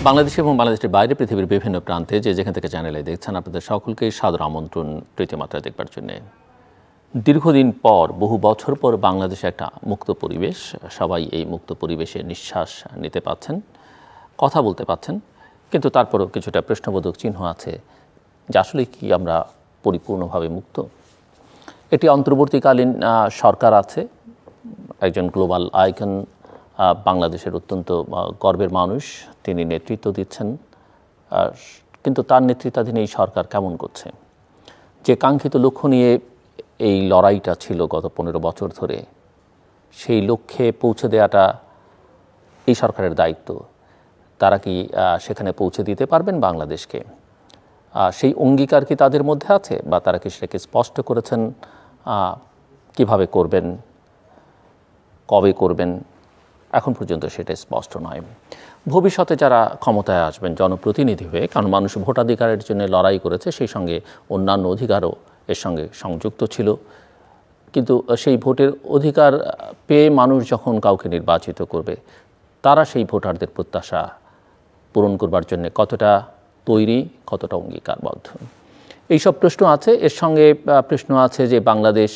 বাংলাদেশ এবং বাংলাদেশের বাইরে পৃথিবীর বিভিন্ন প্রান্তে যে যেখান থেকে চ্যানেলে দেখছেন আপনাদের সকলকেই সাদর আমন্ত্রণ তৃতীয় মাত্রায় দেখবার জন্যে। দীর্ঘদিন পর, বহু বছর পর বাংলাদেশে একটা মুক্ত পরিবেশ, সবাই এই মুক্ত পরিবেশে নিঃশ্বাস নিতে পাচ্ছেন, কথা বলতে পাচ্ছেন, কিন্তু তারপরেও কিছুটা প্রশ্নবোধক চিহ্ন আছে যে আসলে কি আমরা পরিপূর্ণভাবে মুক্ত। একটি অন্তর্বর্তীকালীন সরকার আছে, একজন গ্লোবাল আইকন, বাংলাদেশের অত্যন্ত গর্বের মানুষ, তিনি নেতৃত্ব দিচ্ছেন, কিন্তু তার নেতৃত্বাধীন এই সরকার কেমন করছে? যে কাঙ্ক্ষিত লক্ষ্য নিয়ে এই লড়াইটা ছিল গত 15 বছর ধরে, সেই লক্ষ্যে পৌঁছে দেওয়াটা এই সরকারের দায়িত্ব। তারা কি সেখানে পৌঁছে দিতে পারবেন বাংলাদেশকে? সেই অঙ্গীকার কি তাদের মধ্যে আছে, বা তারা কি সেটাকে স্পষ্ট করেছেন? কিভাবে করবেন, কবে করবেন, এখন পর্যন্ত সেটা স্পষ্ট নয়। ভবিষ্যতে যারা ক্ষমতায় আসবেন জনপ্রতিনিধি হয়ে, কারণ মানুষ ভোটাধিকারের জন্য লড়াই করেছে, সেই সঙ্গে অন্যান্য অধিকারও এর সঙ্গে সংযুক্ত ছিল, কিন্তু সেই ভোটের অধিকার পেয়ে মানুষ যখন কাউকে নির্বাচিত করবে, তারা সেই ভোটারদের প্রত্যাশা পূরণ করবার জন্য কতটা তৈরি, কতটা অঙ্গীকারবদ্ধ, এইসব প্রশ্ন আছে। এর সঙ্গে প্রশ্ন আছে যে বাংলাদেশ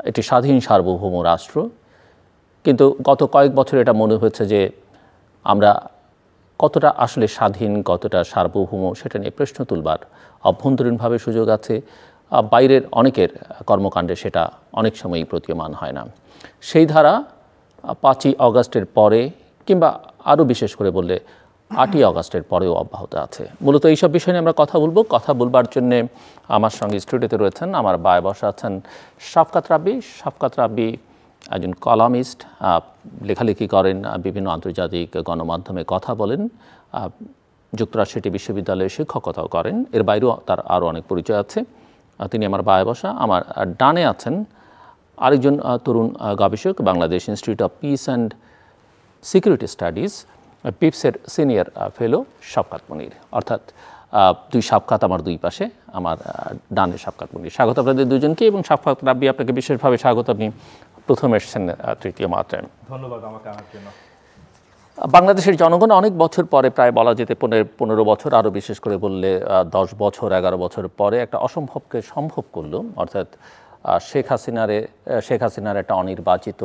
একটি স্বাধীন সার্বভৌম রাষ্ট্র, কিন্তু গত কয়েক বছর এটা মনে হয়েছে যে আমরা কতটা আসলে স্বাধীন, কতটা সার্বভৌম, সেটা নিয়ে প্রশ্ন তুলবার অভ্যন্তরীণভাবে সুযোগ আছে। বাইরের অনেকের কর্মকাণ্ডে সেটা অনেক সময়ই প্রতীয়মান হয় না। সেই ধারা 5ই অগাস্টের পরে, কিংবা আরও বিশেষ করে বললে 8ই অগাস্টের পরেও অব্যাহত আছে। মূলত এইসব বিষয় নিয়ে আমরা কথা বলবো। কথা বলবার জন্যে আমার সঙ্গে স্টুডিওতে রয়েছেন, আমার বায়ে বসা আছেন শাফকাত রাব্বী। শাফকাত রাব্বী একজন কলামিস্ট, লেখালেখি করেন, বিভিন্ন আন্তর্জাতিক গণমাধ্যমে কথা বলেন, যুক্তরাষ্ট্র একটি বিশ্ববিদ্যালয়ে শিক্ষকতাও করেন। এর বাইরেও তার আরও অনেক পরিচয় আছে। তিনি আমার বায়ে বসা। আমার ডানে আছেন আরেকজন তরুণ গবেষক, Bangladesh institute of peace and security studies, পিপসের সিনিয়র ফেলো শাফকাত মনির। অর্থাৎ দুই শাফকাত আমার দুই পাশে, আমার ডানে শাফকাত মনির। স্বাগত আপনাদের দুজনকে, এবং শাফকাত রাব্বী আপনাকে বিশেষভাবে স্বাগত। আপনি প্রথম এসেছেন তৃতীয় মাত্রায়। ধন্যবাদ আমাকে আনার জন্য। বাংলাদেশের জনগণ অনেক বছর পরে, প্রায় বলা যেতে 15 বছর, আরও বিশেষ করে বললে 10 বছর 11 বছর পরে একটা অসম্ভবকে সম্ভব করলো। অর্থাৎ শেখ হাসিনার একটা অনির্বাচিত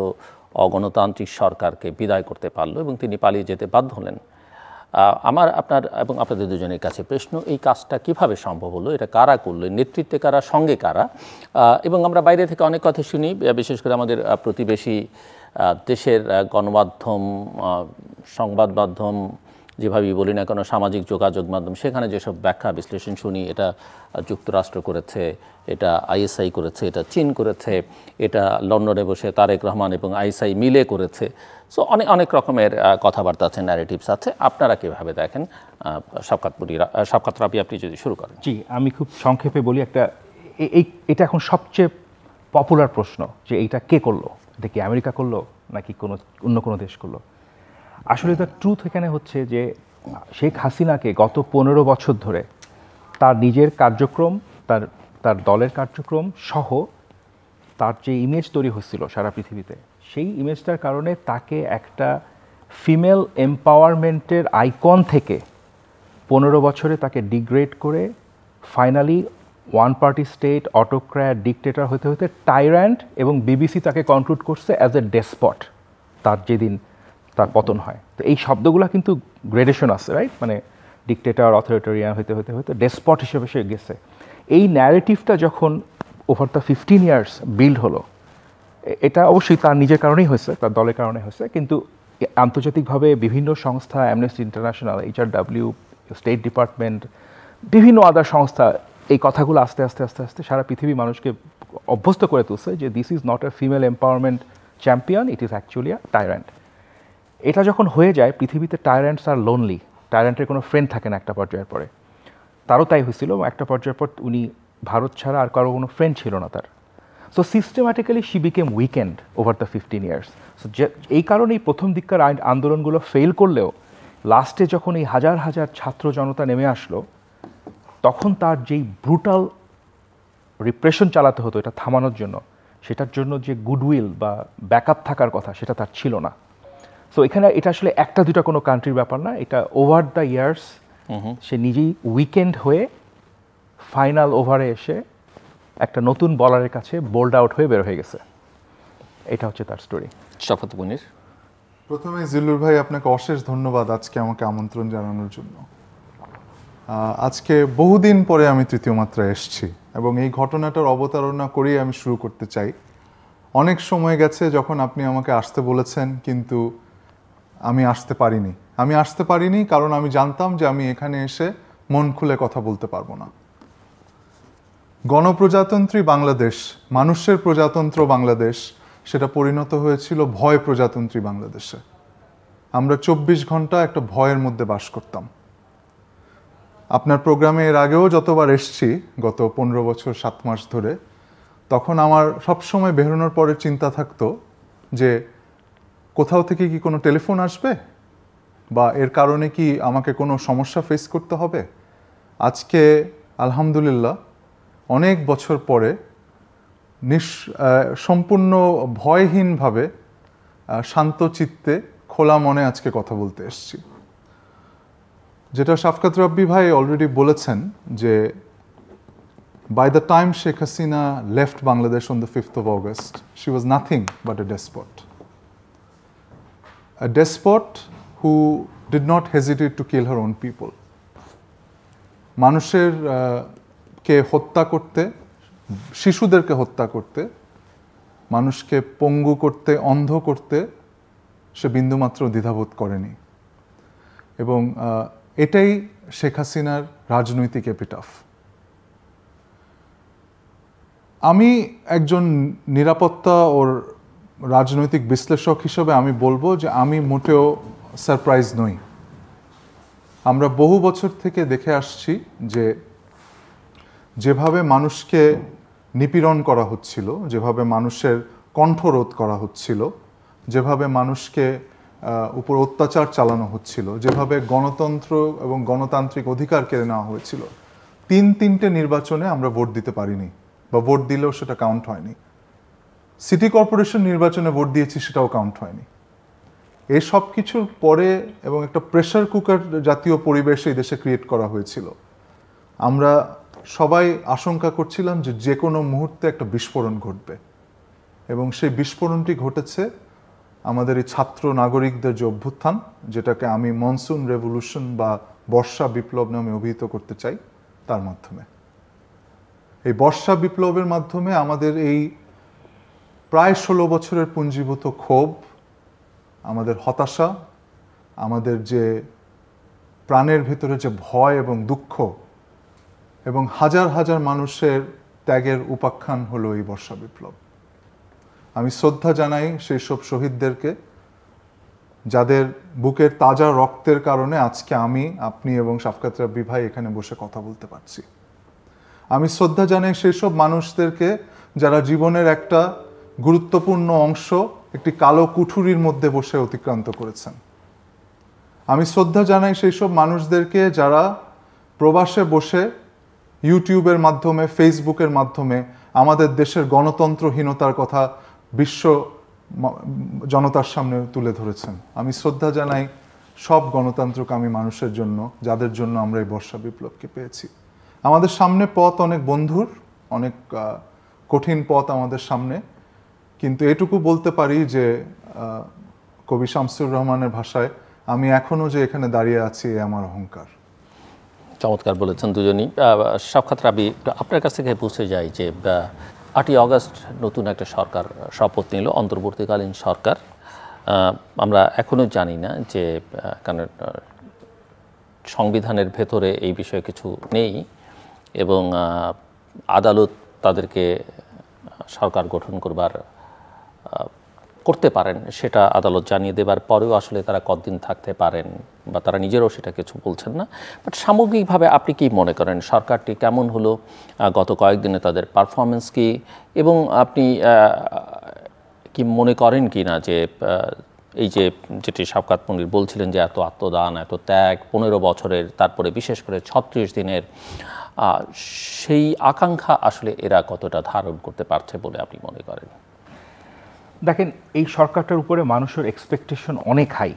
অগণতান্ত্রিক সরকারকে বিদায় করতে পারলো, এবং তিনি পালিয়ে যেতে বাধ্য হলেন। আমার, আপনার এবং আপনাদের দুজনের কাছে প্রশ্ন, এই কাজটা কিভাবে সম্ভব হলো? এটা কারা করলো? নেতৃত্বে কারা, সঙ্গে কারা? এবং আমরা বাইরে থেকে অনেক কথা শুনি, বিশেষ করে আমাদের প্রতিবেশী দেশের গণমাধ্যম, সংবাদ মাধ্যম, যেভাবেই বলি না কেন, সামাজিক যোগাযোগ মাধ্যম, সেখানে যেসব ব্যাখ্যা বিশ্লেষণ শুনি, এটা যুক্তরাষ্ট্র করেছে, এটা আইএসআই করেছে, এটা চীন করেছে, এটা লন্ডনে বসে তারেক রহমান এবং আইএসআই মিলে করেছে। সো অনেক রকমের কথাবার্তা আছে, ন্যারেটিভস আছে। আপনারা কীভাবে দেখেন? শাফকাত রাব্বী, আপনি যদি শুরু করেন। জি, আমি খুব সংক্ষেপে বলি। এটা এখন সবচেয়ে পপুলার প্রশ্ন যে এইটা কে করলো, এটা কি আমেরিকা করলো নাকি অন্য কোনো দেশ করলো? আসলে তার ট্রুথ এখানে হচ্ছে যে শেখ হাসিনাকে গত 15 বছর ধরে তার নিজের কার্যক্রম, তার দলের কার্যক্রম সহ তার যে ইমেজ তৈরি হচ্ছিল সারা পৃথিবীতে, সেই ইমেজটার কারণে তাকে একটা ফিমেল এম্পাওয়ারমেন্টের আইকন থেকে 15 বছরে তাকে ডিগ্রেড করে finally one party state, autocrat, dictator হতে হতে টাইরান্ট, এবং বিবিসি তাকে কনক্লুড করছে অ্যাজ এ ডেসপট তার যেদিন তার পতন হয়। তো এই শব্দগুলো কিন্তু গ্রেডেশন আছে, রাইট? মানে ডিকটেটর, অথরিটেরিয়ান হতে হতে হতে ডেসপট হিসেবে সে গেছে। এই ন্যারেটিভটা যখন ওভার দ্য 15 ইয়ার্স বিল্ড হলো, এটা অবশ্যই তার নিজের কারণেই হয়েছে, তার দলের কারণে হয়েছে, কিন্তু আন্তর্জাতিকভাবে বিভিন্ন সংস্থা, amnesty international, HRW, state department, বিভিন্ন আদার সংস্থা এই কথাগুলো আস্তে আস্তে আস্তে আস্তে সারা পৃথিবী মানুষকে অভ্যস্ত করে তুলছে যে this is not a female empowerment champion, it is actually আ টাইরান্ট। এটা যখন হয়ে যায়, পৃথিবীতে টাইরান্টস আর লোনলি, টাইরান্টের কোনো ফ্রেন্ড থাকে না একটা পর্যায়ের পরে। তারও তাই হয়েছিল, একটা পর্যায়ের পর উনি ভারত ছাড়া আর কারো কোনো ফ্রেন্ড ছিল না তার। So systematically she became weekend over the 15 years. So এই কারণেই প্রথম দিককার আন্দোলনগুলো ফেল করলেও লাস্টে যখন এই হাজার হাজার ছাত্র জনতা নেমে আসলো, তখন তার যেই ব্রুটাল রিপ্রেশন চালাতে হতো এটা থামানোর জন্য, সেটার জন্য যে গুডউইল বা ব্যাকআপ থাকার কথা, সেটা তার ছিল না। সো এখানে এটা আসলে একটা দুটা কোনো কান্ট্রির ব্যাপার না, এটা ওভার দ্য ইয়ার্স সে নিজেই উইকেন্ড হয়ে ফাইনাল ওভারে এসে একটা নতুন বলারের কাছে বোল্ড আউট হয়ে বের হয়ে গেছে। এটা হচ্ছে তার স্টোরি। শওকত মুনীর, প্রথমে জিল্লুর ভাই আপনাকে অশেষ ধন্যবাদ আজকে আমাকে আমন্ত্রণ জানানোর জন্য। আজকে বহুদিন পরে আমি তৃতীয় মাত্রায় এসেছি এবং এই ঘটনাটার অবতারণা করেই আমি শুরু করতে চাই। অনেক সময় গেছে যখন আপনি আমাকে আসতে বলেছেন, কিন্তু আমি আসতে পারিনি কারণ আমি জানতাম যে আমি এখানে এসে মন খুলে কথা বলতে পারবো না। গণপ্রজাতন্ত্রী বাংলাদেশ, মানুষের প্রজাতন্ত্র বাংলাদেশ, সেটা পরিণত হয়েছিল ভয় প্রজাতন্ত্রী বাংলাদেশে। আমরা 24 ঘন্টা একটা ভয়ের মধ্যে বাস করতাম। আপনার প্রোগ্রামে এর আগেও যতবার এসছি গত 15 বছর 7 মাস ধরে, তখন আমার সবসময় বেরোনোর পরে চিন্তা থাকতো যে কোথাও থেকে কি কোনো টেলিফোন আসবে বা এর কারণে কি আমাকে কোনো সমস্যা ফেস করতে হবে। আজকে আলহামদুলিল্লাহ অনেক বছর পরে সম্পূর্ণ ভয়হীনভাবে শান্ত চিত্তে খোলা মনে আজকে কথা বলতে এসেছি। যেটা শাফকাত রাব্বি ভাই অলরেডি বলেছেন যে by the time Sheikh Hasina left Bangladesh on the 5th of August, she was nothing but a despot. A despot who did not hesitate to kill her own people. মানুষের কে হত্যা করতে, শিশুদেরকে হত্যা করতে, মানুষকে পঙ্গু করতে, অন্ধ করতে সে বিন্দুমাত্র দ্বিধাবোধ করেনি। এবং এটাই শেখ হাসিনার রাজনৈতিক এপিটাফ। আমি একজন নিরাপত্তা ও রাজনৈতিক বিশ্লেষক হিসেবে আমি বলবো যে আমি মোটেও সারপ্রাইজ নই। আমরা বহু বছর থেকে দেখে আসছি যে যেভাবে মানুষকে নিপীড়ন করা হচ্ছিল, যেভাবে মানুষের কণ্ঠরোধ করা হচ্ছিল, যেভাবে মানুষকে উপর অত্যাচার চালানো হচ্ছিল, যেভাবে গণতন্ত্র এবং গণতান্ত্রিক অধিকার কেড়ে নেওয়া হয়েছিল, তিনটে নির্বাচনে আমরা ভোট দিতে পারিনি বা ভোট দিলেও সেটা কাউন্ট হয়নি। সিটি কর্পোরেশন নির্বাচনে ভোট দিয়েছি, সেটাও কাউন্ট হয়নি। এই সব কিছুর পরে এবং একটা প্রেসার কুকার জাতীয় পরিবেশ এই দেশে ক্রিয়েট করা হয়েছিল। আমরা সবাই আশঙ্কা করছিলাম যে যে কোনো মুহূর্তে একটা বিস্ফোরণ ঘটবে এবং সেই বিস্ফোরণটি ঘটেছে আমাদের এই ছাত্র নাগরিকদের যে অভ্যুত্থান, যেটাকে আমি মনসুন রেভলিউশন বা বর্ষা বিপ্লব নামে অভিহিত করতে চাই, তার মাধ্যমে। এই বর্ষা বিপ্লবের মাধ্যমে আমাদের এই প্রায় 16 বছরের পুঞ্জীভূত ক্ষোভ, আমাদের হতাশা, আমাদের যে প্রাণের ভেতরে যে ভয় এবং দুঃখ এবং হাজার হাজার মানুষের ত্যাগের উপাখ্যান হলো এই বর্ষা বিপ্লব। আমি শ্রদ্ধা জানাই সেই সব শহীদদেরকে যাদের বুকের তাজা রক্তের কারণে আজকে আমি, আপনি এবং শাফকাত রাব্বি ভাই এখানে বসে কথা বলতে পারছি। আমি শ্রদ্ধা জানাই সেই সব মানুষদেরকে যারা জীবনের একটা গুরুত্বপূর্ণ অংশ একটি কালো কুঠুরির মধ্যে বসে অতিক্রান্ত করেছেন। আমি শ্রদ্ধা জানাই সেই সব মানুষদেরকে যারা প্রবাসে বসে ইউটিউবের মাধ্যমে, ফেসবুকের মাধ্যমে আমাদের দেশের গণতন্ত্রহীনতার কথা বিশ্ব জনতার সামনে তুলে ধরেছেন। আমি শ্রদ্ধা জানাই সব গণতন্ত্রকামী মানুষের জন্য, যাদের জন্য আমরা এই বর্ষা বিপ্লবকে পেয়েছি। আমাদের সামনে পথ অনেক বন্ধুর, অনেক কঠিন পথ আমাদের সামনে, কিন্তু এটুকু বলতে পারি যে কবি শামসুর রহমানের ভাষায়, আমি এখনো যে এখানে দাঁড়িয়ে আছি এ আমার অহংকার। চমৎকার বলেছেন দুজনই। শাফকাত রাব্বি, আপনার কাছ থেকে বুঝতে যাই যে 8ই অগস্ট নতুন একটা সরকার শপথ নিল, অন্তর্বর্তীকালীন সরকার। আমরা এখনও জানি না যে, কারণ সংবিধানের ভেতরে এই বিষয়ে কিছু নেই এবং আদালত তাদেরকে সরকার গঠন করতে পারেন, সেটা আদালত জানিয়ে দেবার পরেও আসলে তারা কতদিন থাকতে পারেন বা তারা নিজেরাও সেটা কিছু বলছেন না। বাট সামগ্রিকভাবে আপনি কি মনে করেন সরকারটি কেমন হলো, গত কয়েকদিনে তাদের পারফরমেন্স কি, এবং আপনি কি মনে করেন কি না যে এই যে যেটি শাফকাত মুনীর বলছিলেন যে এত আত্মদান, এত ত্যাগ, 15 বছরের, তারপরে বিশেষ করে 36 দিনের, সেই আকাঙ্ক্ষা আসলে এরা কতটা ধারণ করতে পারছে বলে আপনি মনে করেন? দেখেন এই সরকারটার উপরে মানুষের এক্সপেকটেশন অনেক হাই,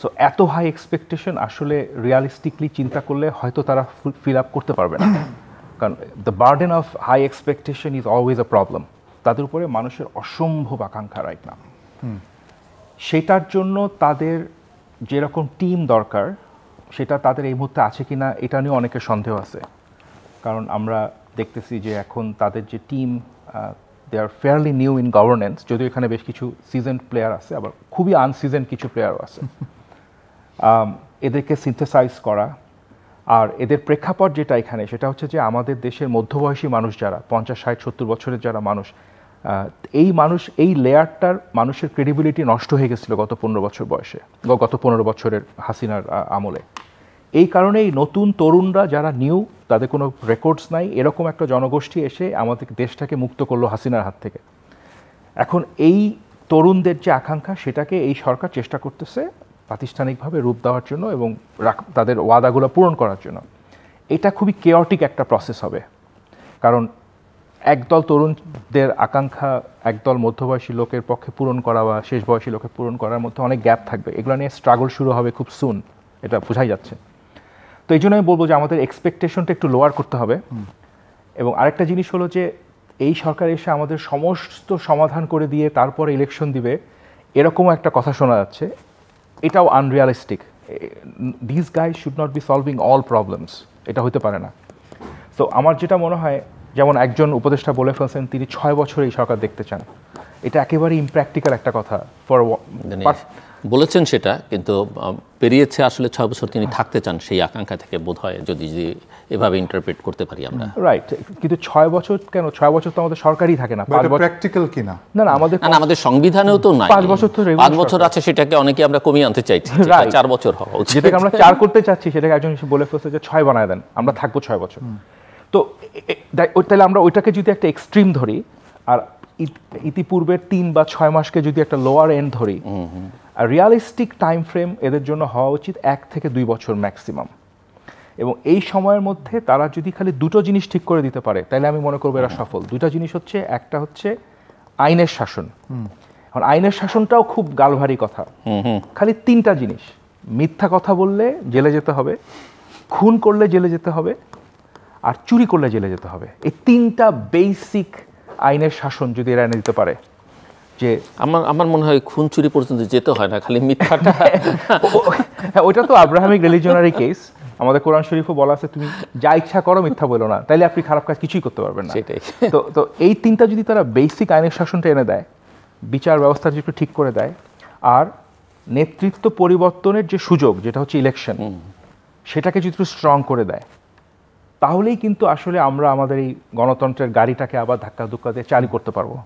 সো এত হাই এক্সপেকটেশন আসলে রিয়ালিস্টিকলি চিন্তা করলে হয়তো তারা ফিল আপ করতে পারবে না, কারণ the burden of high expectation is always a problem. তাদের উপরে মানুষের অসম্ভব আকাঙ্ক্ষা রাইট না, সেটার জন্য তাদের যেরকম টিম দরকার সেটা তাদের এই মুহূর্তে আছে কিনা এটা নিয়ে অনেকের সন্দেহ আছে। কারণ আমরা দেখতেছি যে এখন তাদের যে team they are fairly new in governance, যদিও এখানে বেশ কিছু সিজনড প্লেয়ার আছে, আবার খুবই আনসিজন কিছু প্লেয়ারও আছে। এদেরকে সিনথেসাইজ করা, আর এদের প্রেক্ষাপট যেটা এখানে সেটা হচ্ছে যে আমাদের দেশের মধ্যবয়সী মানুষ যারা 50, 60, 70 বছরের যারা মানুষ, এই লেয়ারটার মানুষের ক্রেডিবিলিটি নষ্ট হয়ে গেছিল গত 15 বছর বয়সে, গত 15 বছরের হাসিনার আমলে। এই কারণে এই নতুন তরুণরা যারা নিউ, তাদের কোনো রেকর্ডস নাই, এরকম একটা জনগোষ্ঠী এসে আমাদের দেশটাকে মুক্ত করলো হাসিনার হাত থেকে। এখন এই তরুণদের যে আকাঙ্ক্ষা সেটাকে এই সরকার চেষ্টা করতেছে প্রাতিষ্ঠানিকভাবে রূপ দেওয়ার জন্য এবং তাদের ওয়াদাগুলো পূরণ করার জন্য। এটা খুবই কেয়টিক একটা প্রসেস হবে, কারণ একদল তরুণদের আকাঙ্ক্ষা একদল মধ্যবয়সী লোকের পক্ষে পূরণ করা বা শেষ বয়সী লোকের পূরণ করার মধ্যে অনেক গ্যাপ থাকবে। এগুলো নিয়ে স্ট্রাগল শুরু হবে খুব সুন, এটা বোঝাই যাচ্ছে। তো এই জন্য আমি বলবো যে আমাদের এক্সপেকটেশনটা একটু লোয়ার করতে হবে। এবং আরেকটা জিনিস হলো যে এই সরকার এসে আমাদের সমস্ত সমাধান করে দিয়ে তারপরে ইলেকশন দিবে, এরকমও একটা কথা শোনা যাচ্ছে। এটাও unrealistic. This guys should not be solving all problems, এটা হতে পারে না। তো আমার যেটা মনে হয়, যেমন একজন উপদেষ্টা বলে ফেলছেন তিনি 6 বছর এই সরকার দেখতে চান, এটা একেবারে ইমপ্র্যাকটিক্যাল একটা কথা বলেছেন সেটা, কিন্তু পেরিয়েছে আসলে 6 বছর তিনি থাকতে চান সেই আকাঙ্ক্ষা থেকে, বোধ হয় যদি এভাবে ইন্টারপ্রেট করতে পারি আমরা। রাইট, কিন্তু 6 বছর কেন? 6 বছর তো আমাদের সরকারই থাকে না। 5 বছর প্র্যাকটিক্যাল কিনা? না না, আমাদের সংবিধানেও তো নাই। 5 বছর তো 5 বছর আছে, সেটাকে অনেকে আমরা কমিয়ে আনতে চাইছি, 4 বছর হওয়া উচিত। যেটাকে আমরা 4 করতে চাচ্ছি সেটাকে একজন বলে ফেলছে যে 6 বানায় দেন, আমরা থাকবো 6 বছর। তো তাহলে আমরা ওইটাকে যদি একটা এক্সট্রিম ধরি, আর ইতিপূর্বের 3 বা 6 মাসকে যদি একটা লোয়ার এন্ড ধরি, আর রিয়ালিস্টিক টাইম ফ্রেম এদের জন্য হওয়া উচিত 1 থেকে 2 বছর ম্যাক্সিমাম। এবং এই সময়ের মধ্যে তারা যদি খালি দুটো জিনিস ঠিক করে দিতে পারে তাহলে আমি মনে করবো এরা সফল। দুটা জিনিস হচ্ছে, একটা হচ্ছে আইনের শাসন। এখন আইনের শাসনটাও খুব গালভারি কথা, খালি 3টা জিনিস: মিথ্যা কথা বললে জেলে যেতে হবে, খুন করলে জেলে যেতে হবে, আর চুরি করলে জেলে যেতে হবে। এই 3টা বেসিক আইনের শাসন যদি এরা এনে দিতে পারে, যে আমার মনে হয় খুন চুরি পর্যন্ত যেতে হয় না, খালি মিথ্যাটা। ওইটা তো আব্রাহামিক রিলিজিয়নারি কেস, আমাদের কোরআন শরীফও বলা আছে তুমি যা ইচ্ছা করো মিথ্যা বলো না, তাইলে আপনি খারাপ কাজ কিছুই করতে পারবেন না। সেটাই। তো এই 3টা যদি তারা বেসিক আইনের শাসনটা এনে দেয়, বিচার ব্যবস্থা যদি একটু ঠিক করে দেয়, আর নেতৃত্ব পরিবর্তনের যে সুযোগ যেটা হচ্ছে ইলেকশন, সেটাকে যদি একটু স্ট্রং করে দেয়, তাহলেই কিন্তু আসলে আমরা আমাদের এই গণতন্ত্রের গাড়িটাকে আবার ধাক্কা ধুক্কা দিয়ে চালু করতে পারবো।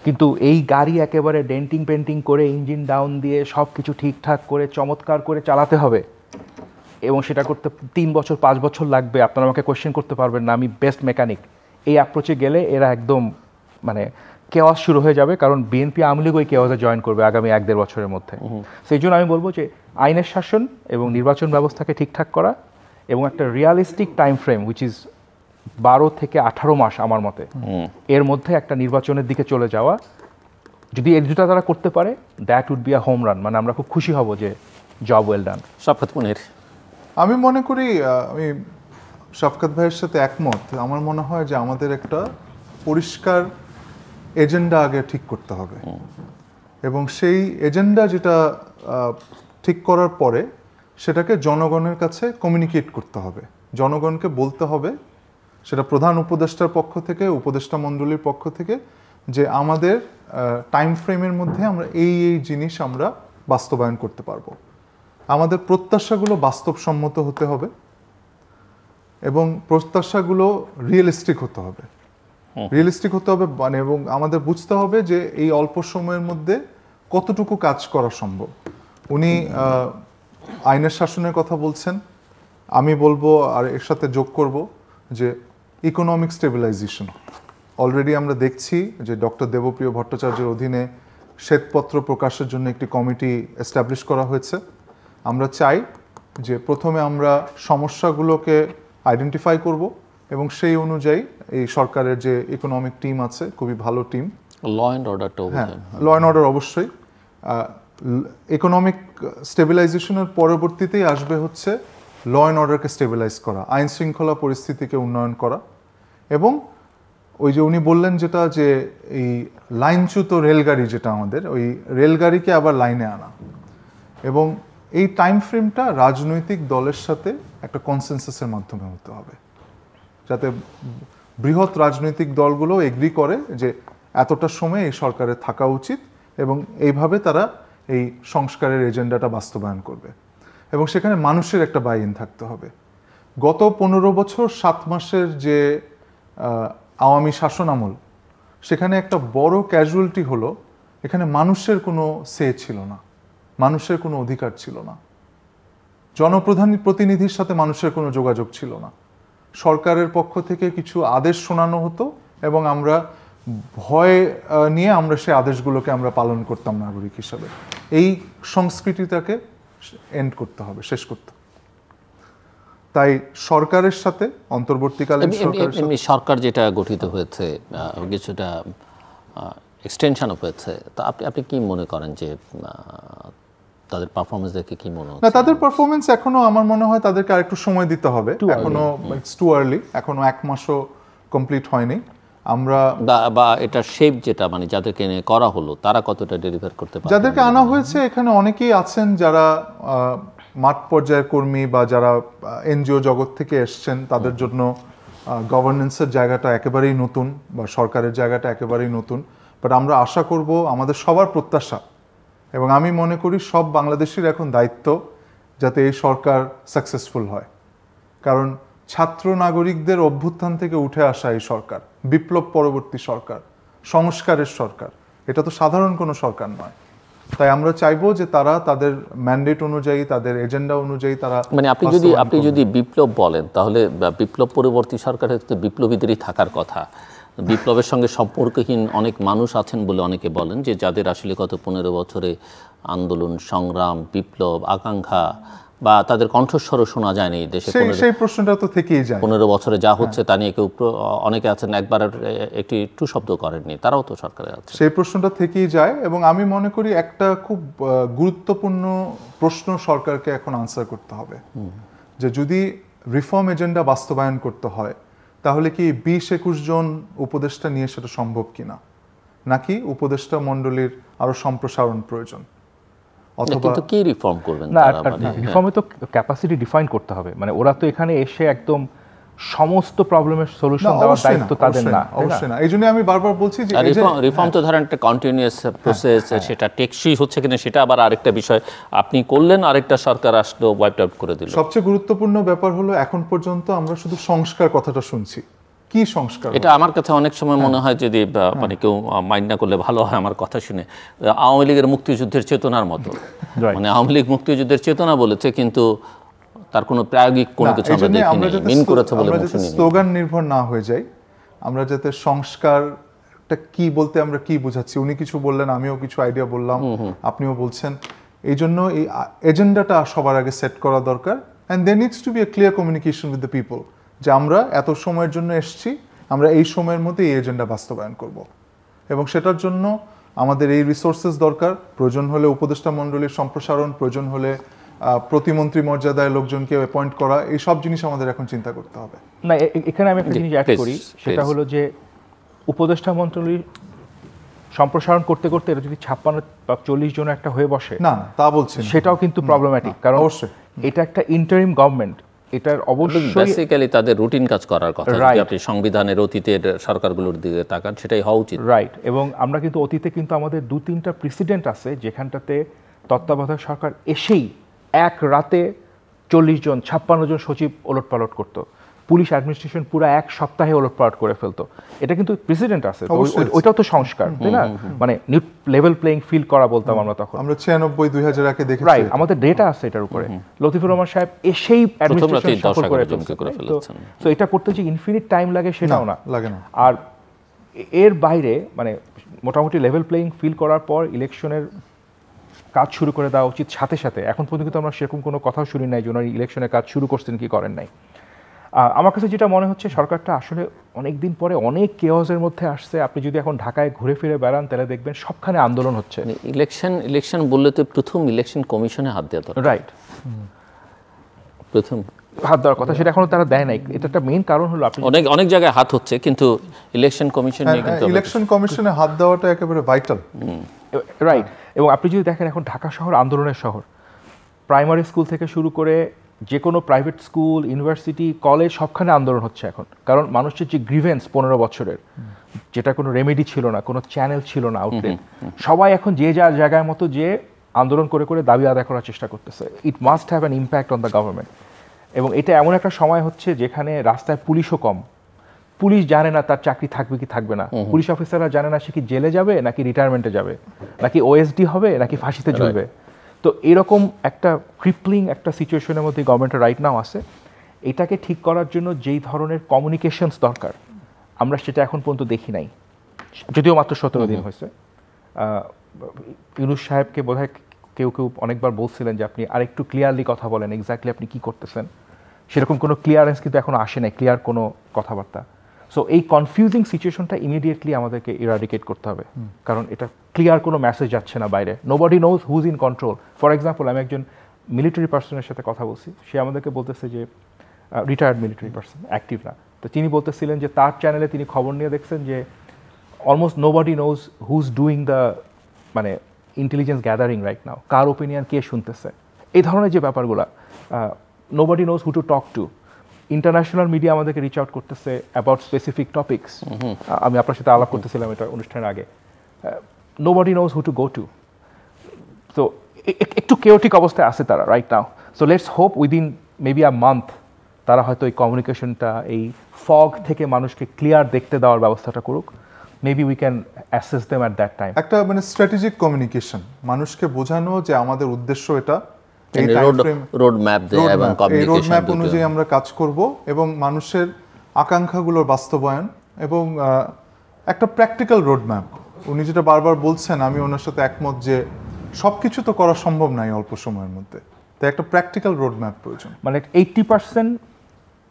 কিন্তু এই গাড়ি একেবারে ডেন্টিং পেন্টিং করে, ইঞ্জিন ডাউন দিয়ে সব কিছু ঠিকঠাক করে চমৎকার করে চালাতে হবে, এবং সেটা করতে 3 বছর 5 বছর লাগবে, আপনারা আমাকে কোয়েশ্চেন করতে পারবেন না, আমি বেস্ট মেকানিক। এই অ্যাপ্রোচে গেলে এরা একদম মানে কেওয়াস শুরু হয়ে যাবে, কারণ বিএনপি আওয়ামী লীগ ওই কেওয়াসে জয়েন করবে আগামী 1-1.5 বছরের মধ্যে। সেই জন্য আমি বলবো যে আইনের শাসন এবং নির্বাচন ব্যবস্থাকে ঠিকঠাক করা, এবং একটা realistic time frame which is 12 থেকে 18 মাস আমার মতে, এর মধ্যে একটা নির্বাচনের দিকে চলে যাওয়া। যদি এই দুটা তারা করতে পারে, that would be a home run, মানে আমরা খুব খুশি হব যে job well done. Shawkat Munir, আমি মনে করি, আমি শওকত ভাইয়ের সাথে একমত। আমার মনে হয় যে আমাদের একটা পরিষ্কার এজেন্ডা আগে ঠিক করতে হবে, এবং সেই এজেন্ডা যেটা ঠিক করার পরে সেটাকে জনগণের কাছে কমিউনিকেট করতে হবে, জনগণকে বলতে হবে, সেটা প্রধান উপদেষ্টার পক্ষ থেকে, উপদেষ্টা মণ্ডলীর পক্ষ থেকে, যে আমাদের টাইম ফ্রেমের মধ্যে আমরা এই জিনিস আমরা বাস্তবায়ন করতে পারবো। আমাদের প্রত্যাশাগুলো বাস্তবসম্মত হতে হবে, এবং প্রত্যাশাগুলো রিয়েলিস্টিক হতে হবে, মানে, এবং আমাদের বুঝতে হবে যে এই অল্প সময়ের মধ্যে কতটুকু কাজ করা সম্ভব। উনি আইনের শাসনের কথা বলছেন, আমি বলবো আর এর সাথে যোগ করব যে ইকোনমিক স্টেবিলাইজেশন। অলরেডি আমরা দেখছি যে ডক্টর দেবপ্রিয় ভট্টাচার্যের অধীনে শ্বেতপত্র প্রকাশের জন্য একটি কমিটি এস্টাবলিশ করা হয়েছে। আমরা চাই যে প্রথমে আমরা সমস্যাগুলোকে আইডেন্টিফাই করব, এবং সেই অনুযায়ী এই সরকারের যে ইকোনমিক টিম আছে, খুবই ভালো টিম, ল অ্যান্ড অর্ডারটা হ্যাঁ, ল অ্যান্ড অর্ডার অবশ্যই। ইকোনমিক স্টেবিলাইজেশনের পরবর্তীতেই আসবে হচ্ছে ল অ্যান্ড অর্ডারকে স্টেবিলাইজ করা, আইন শৃঙ্খলা পরিস্থিতিকে উন্নয়ন করা, এবং ওই যে উনি বললেন যেটা যে এই লাইনচ্যুত রেলগাড়ি, যেটা আমাদের ওই রেলগাড়িকে আবার লাইনে আনা, এবং এই টাইম ফ্রেমটা রাজনৈতিক দলের সাথে একটা কনসেনসাসের মাধ্যমে হতে হবে, যাতে বৃহৎ রাজনৈতিক দলগুলো এগ্রি করে যে এতটা সময় এই সরকারের থাকা উচিত এবং এইভাবে তারা এই সংস্কারের এজেন্ডাটা বাস্তবায়ন করবে, এবং সেখানে মানুষের একটা বাই ইন থাকতে হবে। গত 15 বছর 7 মাসের যে আওয়ামী শাসন আমল, সেখানে একটা বড় ক্যাজুয়ালিটি হলো এখানে মানুষের কোনো সে ছিল না, মানুষের কোনো অধিকার ছিল না, প্রতিনিধির সাথে মানুষের কোনো যোগাযোগ ছিল না। সরকারের পক্ষ থেকে কিছু আদেশ শোনানো হতো এবং আমরা ভয় নিয়ে আমরা সেই আদেশগুলোকে আমরা পালন করতাম নাগরিক হিসাবে। এই সংস্কৃতিটাকে এন্ড করতে হবে, শেষ করতে হবে। তাই সরকারের সাথে অন্তর্বর্তীকালীন সরকার যেটা গঠিত হয়েছে কিছুটা এক্সটেনশন হয়েছে, তো আপনি কি মনে করেন যে তাদের পারফরমেন্স দেখে কি মনে হচ্ছে? না, তাদের পারফরমেন্স এখনো আমার মনে হয় তাদেরকে আরেকটু সময় দিতে হবে, এখনো ইটস টু আর্লি, এখনো 1 মাসও কমপ্লিট হয়নি। আমরা বা এটা শেপ যেটা মানে যাদেরকে নিয়ে করা হলো তারা কতটা ডেলিভার করতে পারে? যাদেরকে আনা হয়েছে এখানে অনেকেই আছেন যারা মাঠ পর্যায়ের কর্মী বা যারা এনজিও জগৎ থেকে এসছেন, তাদের জন্য গভর্নেন্সের জায়গাটা একেবারেই নতুন বা সরকারের জায়গাটা একেবারেই নতুন। বাট আমরা আশা করব, আমাদের সবার প্রত্যাশা এবং আমি মনে করি সব বাংলাদেশির এখন দায়িত্ব যাতে এই সরকার সাকসেসফুল হয়, কারণ ছাত্র নাগরিকদের অভ্যুত্থান থেকে উঠে আসা এই সরকার, বিপ্লব পরবর্তী সরকার, সংস্কারের সরকার, এটা তো সাধারণ কোনো সরকার নয়। তাই আমরা চাইবো যে তারা তাদের ম্যান্ডেট অনুযায়ী, তাদের এজেন্ডা অনুযায়ী তারা মানে আপনি যদি বিপ্লব বলেন তাহলে বিপ্লব পরবর্তী সরকারের তো বিপ্লবীদেরই থাকার কথা। বিপ্লবের সঙ্গে সম্পর্কহীন অনেক মানুষ আছেন বলে অনেকে বলেন, যে যাদের আসলে গত 15 বছরে আন্দোলন, সংগ্রাম, বিপ্লব, আকাঙ্ক্ষা বা তাদের কণ্ঠস্বরও শোনা যায়নি দেশে। সেই প্রশ্নটা তো থেকেই যায়। 15 বছরে যা হচ্ছে তা নিয়ে কেউ, অনেকে আছেন একবার একটি টু শব্দ করেননি, তারাও তো সরকারে আছে। সেই প্রশ্নটা থেকেই যায় এবং আমি মনে করি একটা খুব গুরুত্বপূর্ণ প্রশ্ন সরকারকে এখন আনসার করতে হবে, যে যদি রিফর্ম এজেন্ডা বাস্তবায়ন করতে হয় তাহলে কি 20-21 জন উপদেষ্টা নিয়ে সেটা সম্ভব কিনা, নাকি উপদেষ্টা মণ্ডলীর আরো সম্প্রসারণ প্রয়োজন, অথবা কিন্তু কি রিফর্ম করবেন? না, রিফর্মে তো ক্যাপাসিটি ডিফাইন করতে হবে। মানে ওরা তো এখানে এসে একদম সমস্ত প্রবলেমের সলিউশন দেওয়ার দায়িত্ব তাদের না। অবশ্যই না, এই জন্য আমি বারবার বলছি যে রিফর্ম তো ধরেন একটা কন্টিনিউয়াস প্রসেস, সেটা টেকসই হচ্ছে কিনা সেটা আবার আরেকটা বিষয়। আপনি করলেন, আরেকটা সরকার আসলো, ওয়াইপ আউট করে দিল। সবচেয়ে গুরুত্বপূর্ণ ব্যাপার হলো এখন পর্যন্ত আমরা শুধু সংস্কার কথাটা শুনছি। কি সংস্কার? এটা আমার কাছে অনেক সময় মনে হয়, যদি মানে কেউ মাইন্ড না করলে ভালো হয় আমার কথা শুনে, আওয়ামী লীগের মুক্তিযুদ্ধের চেতনার মতো। মানে আওয়ামী লীগ মুক্তিযুদ্ধের চেতনা বলেছে, কিন্তু তার কোনো প্রায়োগিক কোনো কিছু আমরা দেখিনি, মিন করেছে বলে শুনিনি। স্লোগান নির্ভর না হয়ে যায়, আমরা যাতে সংস্কারটা কি বলতে আমরা কি বোঝাচ্ছি, উনি কিছু বললেন, আমিও কিছু আইডিয়া বললাম, আপনিও বলছেন, এই জন্য এই এজেন্ডাটা সবার আগে সেট করা দরকার। And there needs to be a clear communication with the people, যে আমরা এত সময়ের জন্য এসেছি, আমরা এই সময়ের মধ্যে এই এজেন্ডা বাস্তবায়ন করব, এবং সেটার জন্য আমাদের এই রিসোর্সেস দরকার। প্রয়োজন হলে উপদেষ্টা মণ্ডলীর সম্প্রসারণ, প্রয়োজন হলে প্রতিমন্ত্রী মর্যাদায় লোকজনকে অ্যাপয়েন্ট করা, এই সব জিনিস আমাদের এখন চিন্তা করতে হবে। না, এখানে আমি একটা জিনিস অ্যাড করি, সেটা হলো যে উপদেষ্টা মণ্ডলীর সম্প্রসারণ করতে করতে এটা যদি 56 বা 40 জন একটা হয়ে বসে, না তা বলছি, সেটাও কিন্তু প্রবলেম্যাটিক, কারণ অবশ্যই এটা একটা ইন্টারিম গভর্নমেন্ট, এটার অবশ্যই বেসিক্যালি তাদের রুটিন কাজ করার কথা। যদি আপনি সংবিধানের অতীতের সরকারগুলোর দিকে তাকান, সেটাই হওয়া উচিত। রাইট। এবং আমরা কিন্তু অতীতে কিন্তু আমাদের 2-3টা প্রেসিডেন্ট আছে যেখানটাতে তত্ত্বাবধায়ক সরকার এসেই এক রাতে 40 জন 56 জন সচিব ওলটপালট করতো, পুলিশ অ্যাডমিনিস্ট্রেশন পুরো এক সপ্তাহে ওলটপালট করে ফেলতো। এটা কিন্তু প্রেসিডেন্ট আছে, ওইটাও তো সংস্কার, তাই না? মানে নিউ লেভেল প্লেইং ফিল্ড করা বলতাম আমরা তখন। আমরা 96-2000 এর আগে দেখেছি। রাইট, আমাদের ডেটা আছে এটার উপরে। লতিফুর রহমান সাহেব এসেই অ্যাডমিনিস্ট্রেশন সফল করে ফেলছেন। তো এটা করতে যে ইনফিনিট টাইম লাগে সেটাও না, লাগে না। আর এর বাইরে মানে মোটামুটি লেভেল প্লেইং ফিল্ড করার পর ইলেকশনের কাজ শুরু করে দেওয়া উচিত। সাথে সাথে এখন পর্যন্ত আমরা সেরকম কোনো কথাও শুনি নাই যে ওনারা ইলেকশনের কাজ শুরু করছেন কি করেন নাই। আমার কাছে যেটা মনে হচ্ছে সরকারটা আসলে অনেক দিন পরে অনেক কেওসের মধ্যে আসছে। আপনি যদি এখন ঢাকায় ঘুরে ফিরে বেড়ান তাহলে দেখবেন সবখানে আন্দোলন হচ্ছে। ইলেকশন বললে তো প্রথম ইলেকশন কমিশনে হাত দেওয়া দরকার। রাইট, প্রথম হাত দেওয়ার কথা, সেটা এখনো তারা দেয় নাই। এটা একটা মেইন কারণ হলো আপনি অনেক জায়গায় হাত হচ্ছে, কিন্তু ইলেকশন কমিশন নিয়ে কিন্তু ইলেকশন কমিশনে হাত দেওয়াটা একেবারে ভাইটাল। রাইট। এবং আপনি যদি দেখেন এখন ঢাকা শহর আন্দোলনের শহর, প্রাইমারি স্কুল থেকে শুরু করে যে কোনো প্রাইভেট স্কুল, ইউনিভার্সিটি, কলেজ সবখানে আন্দোলন হচ্ছে এখন। কারণ মানুষের যে গ্রিভেন্স 15 বছরের, যেটা কোনো রেমেডি ছিল না, কোনো চ্যানেল ছিল না আউটলেট, সবাই এখন যে যার জায়গার মতো যে আন্দোলন করে করে দাবি আদায় করার চেষ্টা করতেছে। It must have an impact on the government. এবং এটা এমন একটা সময় হচ্ছে যেখানে রাস্তায় পুলিশও কম। পুলিশ জানে না তার চাকরি থাকবে কি থাকবে না, পুলিশ অফিসাররা জানে না সে কি জেলে যাবে নাকি রিটায়ারমেন্টে যাবে, নাকি ওএসডি হবে নাকি ফাঁসিতে ঝুলবে। তো এরকম একটা ক্রিপলিং একটা সিচুয়েশনের মধ্যে গভর্নমেন্টের রাইট নাও আছে। এটাকে ঠিক করার জন্য যেই ধরনের কমিউনিকেশনস দরকার আমরা সেটা এখন পর্যন্ত দেখি নাই, যদিও মাত্র 17 দিন হয়েছে। ইউনূস সাহেবকে বোধহয় কেউ অনেকবার বলছিলেন যে আপনি আরেকটু ক্লিয়ারলি কথা বলেন, এক্স্যাক্টলি আপনি কি করতেছেন। সেরকম কোনো ক্লিয়ারেন্স কিন্তু এখনো আসে নাই, ক্লিয়ার কোনো কথাবার্তা। সো এই কনফিউজিং সিচুয়েশনটা ইমিডিয়েটলি আমাদেরকে ইরাডিকেট করতে হবে, কারণ এটা ক্লিয়ার কোনো মেসেজ যাচ্ছে না বাইরে। Nobody knows who's in control. For example, আমি একজন মিলিটারি পার্সনের সাথে কথা বলছি, সে আমাদেরকে বলতেছে যে রিটায়ার্ড মিলিটারি পার্সন, অ্যাক্টিভ না, তো তিনি বলতেছিলেন যে তার চ্যানেলে তিনি খবর নিয়ে দেখছেন যে almost nobody knows who's doing the মানে ইন্টেলিজেন্স গ্যাদারিং রাইট নাও, কার ওপিনিয়ন কে শুনতেছে, এই ধরনের যে ব্যাপারগুলো, nobody knows who to talk to. International media আমাদেরকে রিচ আউট করতেছে অ্যাবাউট স্পেসিফিক টপিকস। আমি আপনার সাথে আলাপ করতেছিলাম এটা অনুষ্ঠানের আগে। Nobody knows who to go to. তো একটু কেওটিক অবস্থায় আছে তারা right now. So let's hope within maybe a month তারা হয়তো এই কমিউনিকেশনটা, এই ফগ থেকে মানুষকে ক্লিয়ার দেখতে দেওয়ার ব্যবস্থাটা করুক। Maybe we can assess them at that time. একটা মানে স্ট্র্যাটেজিক কমিউনিকেশন, মানুষকে বোঝানো যে আমাদের উদ্দেশ্য এটা, রোড ম্যাপ দেয়া এবং এই রোড ম্যাপ অনুযায়ী আমরা কাজ করব এবং মানুষের আকাঙ্ক্ষাগুলোর বাস্তবায়ন এবং একটা প্র্যাকটিক্যাল রোড ম্যাপ। উনি যেটা বারবার বলছেন, আমি ওনার সাথে একমত যে সবকিছু তো করা সম্ভব নয় অল্প সময়ের মধ্যে, তাই একটা প্র্যাকটিক্যাল রোড ম্যাপ প্রয়োজন। মানে 80%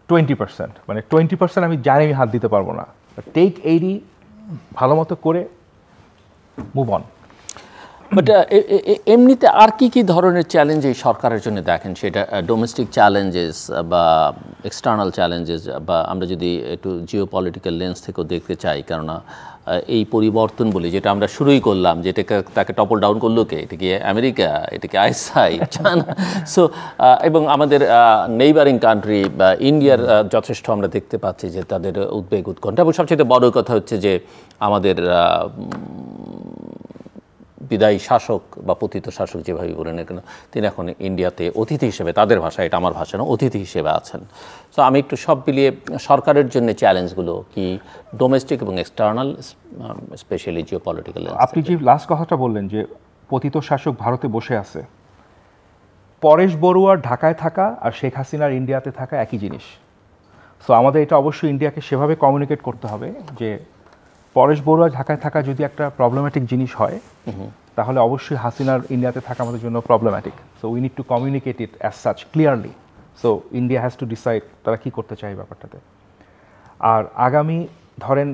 20%, মানে 20% আমি জানি আমি হাত দিতে পারবো না, টেক 80 ভালো মতো করে মুভ অন। বাট এমনিতে আর কি ধরনের চ্যালেঞ্জ এই সরকারের জন্য দেখেন, সেটা ডোমেস্টিক চ্যালেঞ্জেস বা এক্সটার্নাল চ্যালেঞ্জেস, বা আমরা যদি একটু জিও পলিটিক্যাল লেন্স থেকেও দেখতে চাই, কেননা এই পরিবর্তন বলি যেটা আমরা শুরুই করলাম, যেটাকে তাকে টপল ডাউন করলো কে, এটা কি আমেরিকা, এটা কি আইএসআই, চায়না। সো এবং আমাদের নেইবারিং কান্ট্রি বা ইন্ডিয়ার যথেষ্ট আমরা দেখতে পাচ্ছি যে তাদের উদ্বেগ উৎকণ্ঠা, এবং সবচেয়ে বড় কথা হচ্ছে যে আমাদের বিদায়ী শাসক বা পতিত শাসক যেভাবে বলেন না কেন, তিনি এখন ইন্ডিয়াতে অতিথি হিসেবে, তাদের ভাষা, এটা আমার ভাষা না, অতিথি হিসেবে আছেন। সো আমি একটু সব মিলিয়ে সরকারের জন্য চ্যালেঞ্জগুলো কি ডোমেস্টিক এবং এক্সটার্নাল, স্পেশালি জিও পলিটিক্যাল। আপনি যে লাস্ট কথাটা বললেন যে পতিত শাসক ভারতে বসে আছে, পরেশ বড়ুয়ার ঢাকায় থাকা আর শেখ হাসিনার ইন্ডিয়াতে থাকা একই জিনিস। সো আমাদের এটা অবশ্যই ইন্ডিয়াকে সেভাবে কমিউনিকেট করতে হবে যে পরেশ বড়ুয়া ঢাকায় থাকা যদি একটা প্রবলেম্যাটিক জিনিস হয়, তাহলে অবশ্যই হাসিনার ইন্ডিয়াতে থাকা আমাদের জন্য problematic. So we need to communicate it as such clearly. So India has to decide তারা কী করতে চায় ব্যাপারটাতে। আর আগামী ধরেন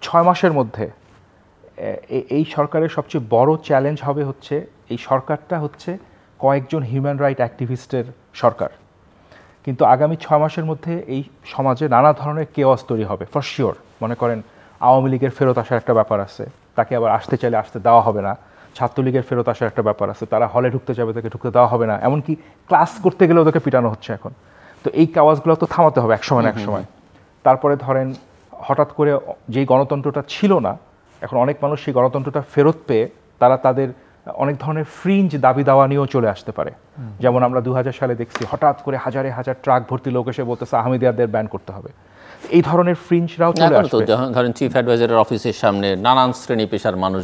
6 মাসের মধ্যে এই সরকারের সবচেয়ে বড় চ্যালেঞ্জ হবে হচ্ছে, এই সরকারটা হচ্ছে কয়েকজন হিউম্যান রাইট অ্যাক্টিভিস্টের সরকার, কিন্তু আগামী 6 মাসের মধ্যে এই সমাজে নানা ধরনের কেওয়াস তৈরি হবে ফর শিওর। মনে করেন আওয়ামী লীগের ফেরত আসার একটা ব্যাপার আছে, তাকে আবার আসতে চাইলে আসতে দেওয়া হবে না। ছাত্রলীগের ফেরত আসার একটা ব্যাপার আছে, তারা হলে ঢুকতে চাইবে, তাকে ঢুকতে দেওয়া হবে না। এমনকি ক্লাস করতে গেলে ওদেরকে পিটানো হচ্ছে এখন। তো এই কাওয়াজগুলো তো থামাতে হবে একসময় না একসময়। তারপরে ধরেন হঠাৎ করে যেই গণতন্ত্রটা ছিল না, এখন অনেক মানুষ সেই গণতন্ত্রটা ফেরত পেয়ে তারা তাদের অনেক ধরনের ফ্রিঞ্জ দাবি দাওয়া নিয়েও চলে আসতে পারে। যেমন আমরা 2000 সালে দেখছি হঠাৎ করে হাজারে হাজার ট্রাক ভর্তি লোক এসে বলতেছে আহমেদিয়াদের ব্যান করতে হবে। এই ধরনের ফ্রিঞ্জরাও চলে আসবে। ধরেন চিফ অ্যাডভাইজারের অফিসের সামনে নানান শ্রেণী পেশার মানুষ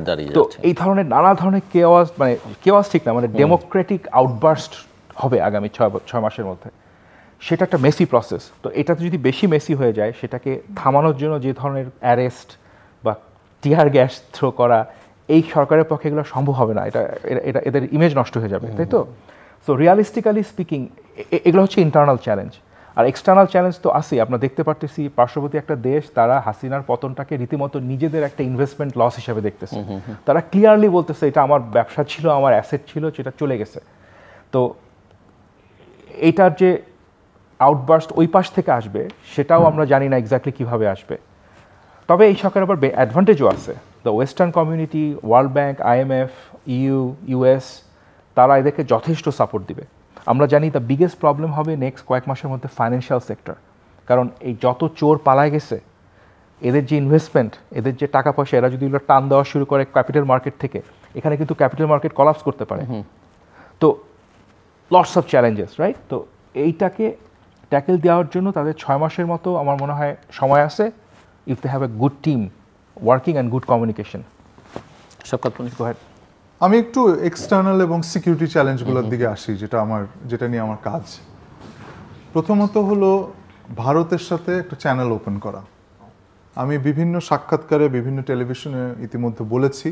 দাঁড়িয়ে তো এই ধরনের নানা ধরনের কেওয়াস, মানে কেওয়াস ঠিক না, মানে ডেমোক্রেটিক আউটবার্স্ট হবে আগামী 6 মাসের মধ্যে। সেটা একটা মেসি প্রসেস। তো এটা যদি বেশি মেসি হয়ে যায়, সেটাকে থামানোর জন্য যে ধরনের অ্যারেস্ট বা টিয়ার গ্যাস থ্রো করা, এই সরকারের পক্ষে এগুলো সম্ভব হবে না। এটা এদের ইমেজ নষ্ট হয়ে যাবে, তাই তো? সো রিয়ালিস্টিক্যালি স্পিকিং এগুলো হচ্ছে ইন্টারনাল চ্যালেঞ্জ। আর এক্সটার্নাল চ্যালেঞ্জ তো আসেই, আমরা দেখতে পারতেছি পার্শ্ববর্তী একটা দেশ তারা হাসিনার পতনটাকে রীতিমতো নিজেদের একটা ইনভেস্টমেন্ট লস হিসেবে দেখতেছে। তারা ক্লিয়ারলি বলতেছে এটা আমার ব্যবসা ছিল, আমার অ্যাসেট ছিল, যেটা চলে গেছে। তো এইটার যে আউটবার্স্ট ওই পাশ থেকে আসবে সেটাও আমরা জানি না এক্স্যাক্টলি কীভাবে আসবে। তবে এই সরকার আবার অ্যাডভান্টেজও আছে। The western community, world bank, IMF, EU, US তারা এদেরকে যথেষ্ট সাপোর্ট দিবে। আমরা জানি দ্য বিগেস্ট প্রবলেম হবে নেক্সট কয়েক মাসের মধ্যে ফাইন্যান্সিয়াল সেক্টর, কারণ এই যত চোর পালায় গেছে এদের যে ইনভেস্টমেন্ট, এদের যে টাকা পয়সা, এরা যদি এগুলো টান দেওয়া শুরু করে ক্যাপিটাল মার্কেট থেকে, এখানে কিন্তু ক্যাপিটাল মার্কেট কলাপস করতে পারে। তো লটস অফ চ্যালেঞ্জেস, রাইট? তো এইটাকে ট্যাকেল দেওয়ার জন্য তাদের 6 মাসের মতো আমার মনে হয় সময় আছে, if they have a good team working and good communication. Shawkat Munir, go ahead. আমি একটু এক্সটার্নাল এবং সিকিউরিটি চ্যালেঞ্জগুলোর দিকে আসি, যেটা নিয়ে আমার কাজ। প্রথমত হলো ভারতের সাথে একটা চ্যানেল ওপেন করা। আমি বিভিন্ন সাক্ষাৎকারে, বিভিন্ন টেলিভিশনে ইতিমধ্যে বলেছি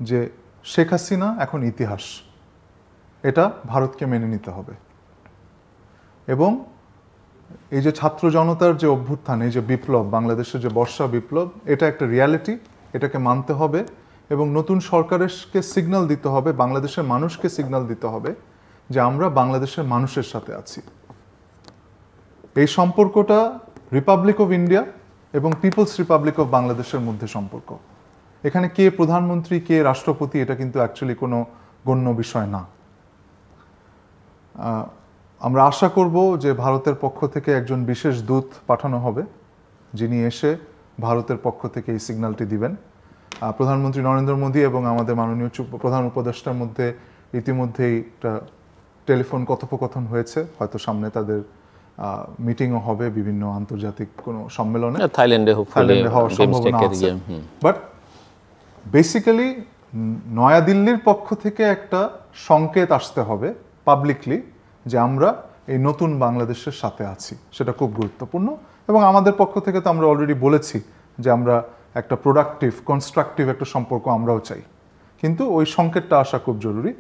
যে শেখ হাসিনা এখন ইতিহাস, এটা ভারতকে মেনে নিতে হবে। এবং এই যে ছাত্র জনতার যে অভ্যুত্থান, এই যে বিপ্লব, বাংলাদেশের যে বর্ষা বিপ্লব, এটা একটা রিয়ালিটি, এটাকে মানতে হবে এবং নতুন সরকারকে সিগন্যাল দিতে হবে, বাংলাদেশের মানুষকে সিগন্যাল দিতে হবে যে আমরা বাংলাদেশের মানুষের সাথে আছি। এই সম্পর্কটা রিপাবলিক অফ ইন্ডিয়া এবং পিপলস রিপাবলিক অফ বাংলাদেশের মধ্যে সম্পর্ক। এখানে কে প্রধানমন্ত্রী, কে রাষ্ট্রপতি, এটা কিন্তু অ্যাকচুয়ালি কোনো গণ্য বিষয় না। আমরা আশা করব যে ভারতের পক্ষ থেকে একজন বিশেষ দূত পাঠানো হবে, যিনি এসে ভারতের পক্ষ থেকে এই সিগন্যালটি দিবেন। প্রধানমন্ত্রী নরেন্দ্র মোদী এবং আমাদের মাননীয় প্রধান উপদেষ্টার মধ্যে ইতিমধ্যেই একটা টেলিফোন কথোপকথন হয়েছে, হয়তো সামনে তাদের মিটিংও হবে বিভিন্ন আন্তর্জাতিক কোনো সম্মেলনে, থাইল্যান্ডে হওয়ার সম্ভাবনা আছে। বাট বেসিক্যালি নয়াদিল্লির পক্ষ থেকে একটা সংকেত আসতে হবে পাবলিকলি যে আমরা এই নতুন বাংলাদেশের সাথে আছি, সেটা খুব গুরুত্বপূর্ণ। এবং আমাদের পক্ষ থেকে তো আমরা অলরেডি বলেছি যে আমরা একটা প্রোডাক্টিভ, কনস্ট্রাকটিভ একটা সম্পর্ক আমরাও চাই, কিন্তু ওই সংকেতটা আসা খুব জরুরি।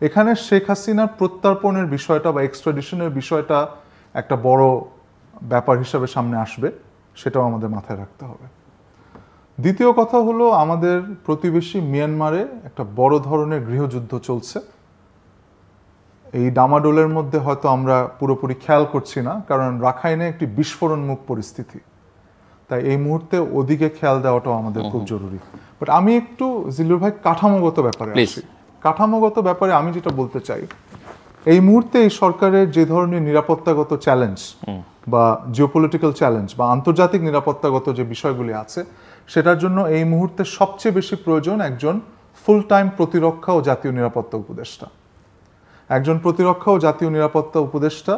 এখানে শেখ হাসিনার প্রত্যর্পণের বিষয়টা বা এক্সট্রাডিশনের বিষয়টা একটা বড় ব্যাপার হিসাবে সামনে আসবে, সেটাও আমাদের মাথায় রাখতে হবে। দ্বিতীয় কথা হলো, আমাদের প্রতিবেশী মিয়ানমারে একটা বড় ধরনের গৃহযুদ্ধ চলছে। এই ডামাডোলের মধ্যে হয়তো আমরা পুরোপুরি খেয়াল করছি না, কারণ রাখাইনে একটি বিস্ফোরণমুখ পরিস্থিতি, তাই এই মুহূর্তে ওদিকে খেয়াল দেওয়াটাও আমাদের খুব জরুরি। বাট আমি একটু জিল্লুর ভাই কাঠামোগত ব্যাপারে আসি। কাঠামোগত ব্যাপারে আমি যেটা বলতে চাই, এই মুহূর্তে এই সরকারের যে ধরনের নিরাপত্তাগত চ্যালেঞ্জ বা জিওপলিটিক্যাল চ্যালেঞ্জ বা আন্তর্জাতিক নিরাপত্তাগত যে বিষয়গুলি আছে, সেটার জন্য এই মুহূর্তে সবচেয়ে বেশি প্রয়োজন একজন ফুল টাইম প্রতিরক্ষা ও জাতীয় নিরাপত্তা উপদেষ্টা। একজন প্রতিরক্ষা ও জাতীয় নিরাপত্তা উপদেষ্টা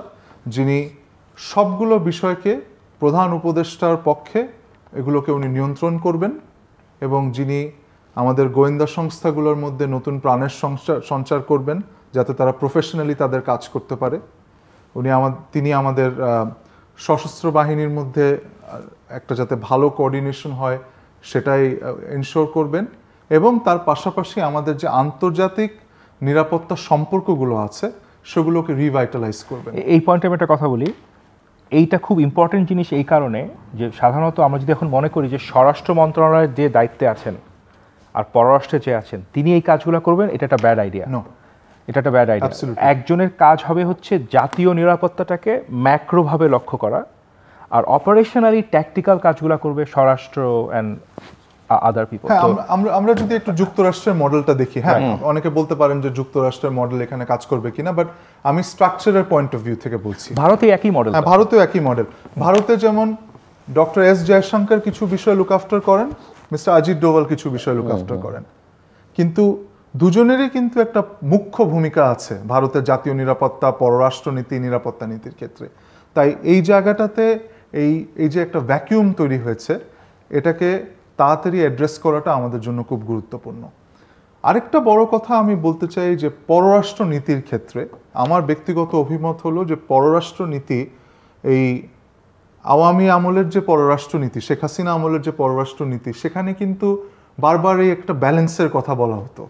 যিনি সবগুলো বিষয়কে প্রধান উপদেষ্টার পক্ষে এগুলোকে উনি নিয়ন্ত্রণ করবেন এবং যিনি আমাদের গোয়েন্দা সংস্থাগুলোর মধ্যে নতুন প্রাণের সঞ্চার করবেন যাতে তারা প্রফেশনালি তাদের কাজ করতে পারে। তিনি আমাদের সশস্ত্র বাহিনীর মধ্যে একটা যাতে ভালো কোঅর্ডিনেশন হয় সেটাই এনশিওর করবেন এবং তার পাশাপাশি আমাদের যে আন্তর্জাতিক নিরাপত্তা সম্পর্কগুলো আছে সেগুলোকে রিভাইটালাইজ করবেন। এই পয়েন্টে আমি একটা কথা বলি, এইটা খুব ইম্পর্টেন্ট জিনিস এই কারণে যে সাধারণত আমরা যদি এখন মনে করি যে স্বরাষ্ট্র মন্ত্রণালয়ের যে দায়িত্বে আছেন আর পররাষ্ট্রে যে আছেন তিনি এই কাজগুলো করবেন, এটা একটা ব্যাড আইডিয়া। এটা একটা ব্যাড আইডিয়া। একজনের কাজ হবে হচ্ছে জাতীয় নিরাপত্তাটাকে ম্যাক্রোভাবে লক্ষ্য করা, আর অপারেশনালি ট্যাকটিক্যাল কাজগুলো করবে স্বরাষ্ট্র অ্যান্ড আদার পিপল। আমরা যদি একটু যুক্তরাষ্ট্রের মডেলটা দেখি, হ্যাঁ অনেকে বলতে পারেন যে যুক্তরাষ্ট্রের মডেল এখানে কাজ করবে কিনা, বাট আমি স্ট্রাকচারের পয়েন্ট অফ ভিউ থেকে বলছি। ভারতে একই মডেল। হ্যাঁ, ভারতেও একই মডেল। ভারতে যেমন ডক্টর এস জয়শঙ্কর কিছু বিষয় লুক আফটার করেন, মিস্টার অজিত ডোভাল কিছু বিষয় লুক আফটার করেন, কিন্তু দুজনেরই কিন্তু একটা মুখ্য ভূমিকা আছে ভারতের জাতীয় নিরাপত্তা, পররাষ্ট্রনীতি, নিরাপত্তা নীতির ক্ষেত্রে। তাই এই জায়গাটাতে এই যে একটা ভ্যাকিউম তৈরি হয়েছে, এটাকে তাড়াতাড়ি অ্যাড্রেস করাটা আমাদের জন্য খুব গুরুত্বপূর্ণ। আরেকটা বড় কথা আমি বলতে চাই যে পররাষ্ট্র নীতির ক্ষেত্রে আমার ব্যক্তিগত অভিমত হলো যে পররাষ্ট্র নীতি, এই আওয়ামী আমলের যে পররাষ্ট্র নীতি, শেখ হাসিনা আমলের যে পররাষ্ট্র নীতি, সেখানে কিন্তু বারবার এই একটা ব্যালেন্সের কথা বলা হতো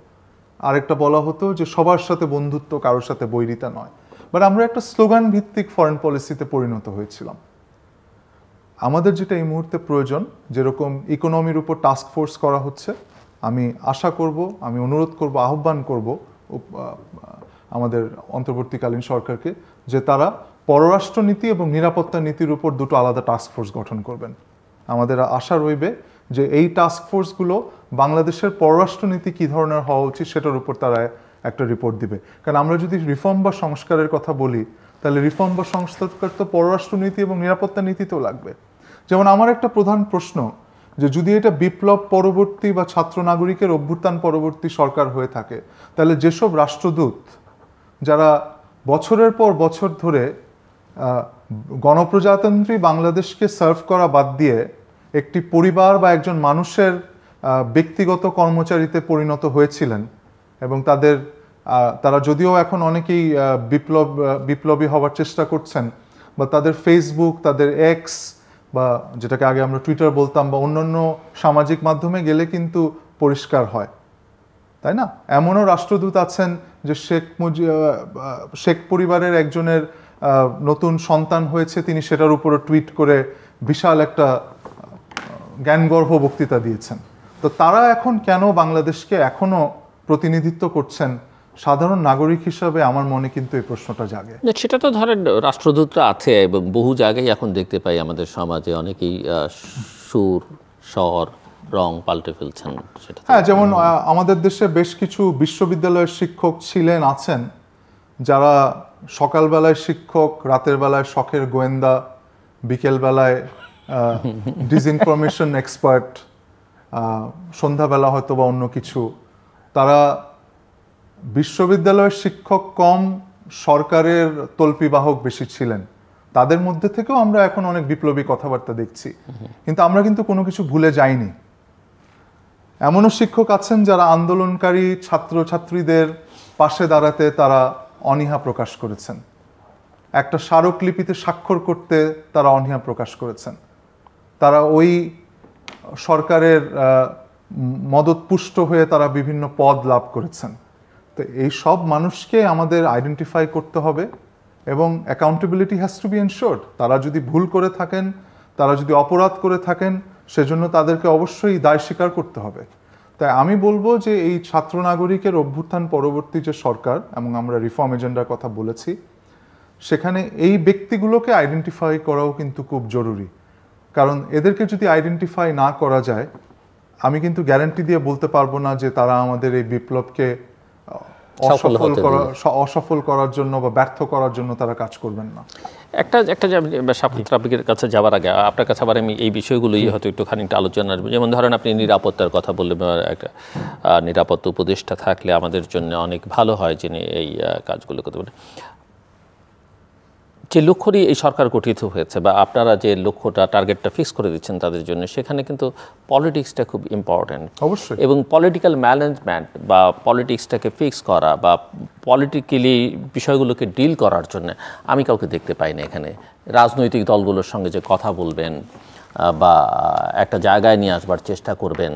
আরেকটা বলা হতো যে সবার সাথে বন্ধুত্ব, কারোর সাথে বৈরিতা নয়। বাট আমরা একটা স্লোগান ভিত্তিক ফরেন পলিসিতে পরিণত হয়েছিলাম। আমাদের যেটা এই মুহূর্তে প্রয়োজন, যেরকম ইকোনমির উপর টাস্ক ফোর্স করা হচ্ছে, আমি আশা করব, আমি অনুরোধ করব, আহ্বান করব আমাদের অন্তর্বর্তীকালীন সরকারকে যে তারা পররাষ্ট্রনীতি এবং নিরাপত্তা নীতির উপর দুটো আলাদা টাস্ক ফোর্স গঠন করবেন। আমাদের আশা রইবে যে এই টাস্ক ফোর্সগুলো বাংলাদেশের পররাষ্ট্রনীতি কী ধরনের হওয়া উচিত সেটার উপর তারা একটা রিপোর্ট দিবে। কারণ আমরা যদি রিফর্ম বা সংস্কারের কথা বলি, তাহলে রিফর্ম বা সংস্কার তো পররাষ্ট্রনীতি এবং নিরাপত্তা নীতিতেও লাগবে। যেমন আমার একটা প্রধান প্রশ্ন, যে যদি এটা বিপ্লব পরবর্তী বা ছাত্র নাগরিকের অভ্যুত্থান পরবর্তী সরকার হয়ে থাকে, তাহলে যেসব রাষ্ট্রদূত যারা বছরের পর বছর ধরে গণপ্রজাতন্ত্রী বাংলাদেশকে সার্ভ করা বাদ দিয়ে একটি পরিবার বা একজন মানুষের ব্যক্তিগত কর্মচারীতে পরিণত হয়েছিলেন, এবং তারা যদিও এখন অনেকেই বিপ্লবী হওয়ার চেষ্টা করছেন, বা তাদের ফেসবুক, তাদের এক্স বা যেটাকে আগে আমরা টুইটার বলতাম, বা অন্যান্য সামাজিক মাধ্যমে গেলে কিন্তু পরিষ্কার হয়, তাই না? এমনও রাষ্ট্রদূত আছেন যে শেখ পরিবারের একজনের নতুন সন্তান হয়েছে, তিনি সেটার উপরে টুইট করে বিশাল একটা জ্ঞানগর্ভ বক্তৃতা দিয়েছেন। তো তারা এখন কেন বাংলাদেশকে এখনো প্রতিনিধিত্ব করছেন? সাধারণ নাগরিক হিসাবে আমার মনে কিন্তু এই প্রশ্নটা জাগে। সেটা তো ধরেন রাষ্ট্রদূতরা আছে, এবং বহু জায়গায় এখন দেখতে পাই আমাদের সমাজে অনেকেই সুর, স্বর, রং পাল্টে ফেলছেন। সেটা হ্যাঁ, যেমন আমাদের দেশে বেশ কিছু বিশ্ববিদ্যালয়ের শিক্ষক ছিলেন, আছেন, যারা সকালবেলায় শিক্ষক, রাতের বেলায় শখের গোয়েন্দা, বিকেলবেলায় ডিসইনফরমেশন এক্সপার্ট, সন্ধ্যাবেলা হয়তো বা অন্য কিছু। তারা বিশ্ববিদ্যালয়ের শিক্ষক কম, সরকারের তল্পিবাহক বেশি ছিলেন। তাদের মধ্যে থেকেও আমরা এখন অনেক বিপ্লবী কথাবার্তা দেখছি, কিন্তু আমরা কিন্তু কোনো কিছু ভুলে যাইনি। এমনও শিক্ষক আছেন যারা আন্দোলনকারী ছাত্রছাত্রীদের পাশে দাঁড়াতে তারা অনীহা প্রকাশ করেছেন, একটা স্মারকলিপিতে স্বাক্ষর করতে তারা অনীহা প্রকাশ করেছেন। তারা ওই সরকারের মদতপুষ্ট হয়ে তারা বিভিন্ন পদ লাভ করেছেন। তো এই সব মানুষকে আমাদের আইডেন্টিফাই করতে হবে, এবং অ্যাকাউন্টেবিলিটি হ্যাজ টু বি এনশোর্ড। তারা যদি ভুল করে থাকেন, তারা যদি অপরাধ করে থাকেন, সেজন্য তাদেরকে অবশ্যই দায় স্বীকার করতে হবে। তাই আমি বলবো যে এই ছাত্র নাগরিকের অভ্যুত্থান পরবর্তী যে সরকার, এবং আমরা রিফর্ম এজেন্ডার কথা বলেছি, সেখানে এই ব্যক্তিগুলোকে আইডেন্টিফাই করাও কিন্তু খুব জরুরি। কারণ এদেরকে যদি আইডেন্টিফাই না করা যায়, আমি কিন্তু গ্যারান্টি দিয়ে বলতে পারবো না যে তারা আমাদের এই বিপ্লবকে অসফল করার জন্য বা ব্যর্থ করার জন্য তারা কাজ করবেন না। একটা সাপের কাছে যাওয়ার আগে আপনার কাছে আবার আমি এই বিষয়গুলোই হয়তো একটু খানিকটা আলোচনা আসবো। যেমন ধরেন আপনি নিরাপত্তার কথা বললেন, একটা নিরাপত্তা উপদেষ্টা থাকলে আমাদের জন্য অনেক ভালো হয়, যিনি এই কাজগুলো করতে পারেন। যে লক্ষ্য নিয়ে এই সরকার গঠিত হয়েছে, বা আপনারা যে লক্ষ্যটা, টার্গেটটা ফিক্স করে দিচ্ছেন তাদের জন্য, সেখানে কিন্তু পলিটিক্সটা খুব ইম্পর্টেন্ট অবশ্যই, এবং পলিটিক্যাল ম্যানেজমেন্ট বা পলিটিক্সটাকে ফিক্স করা বা পলিটিক্যালি বিষয়গুলোকে ডিল করার জন্য আমি কাউকে দেখতে পাই না এখানে। রাজনৈতিক দলগুলোর সঙ্গে যে কথা বলবেন বা একটা জায়গায় নিয়ে আসবার চেষ্টা করবেন,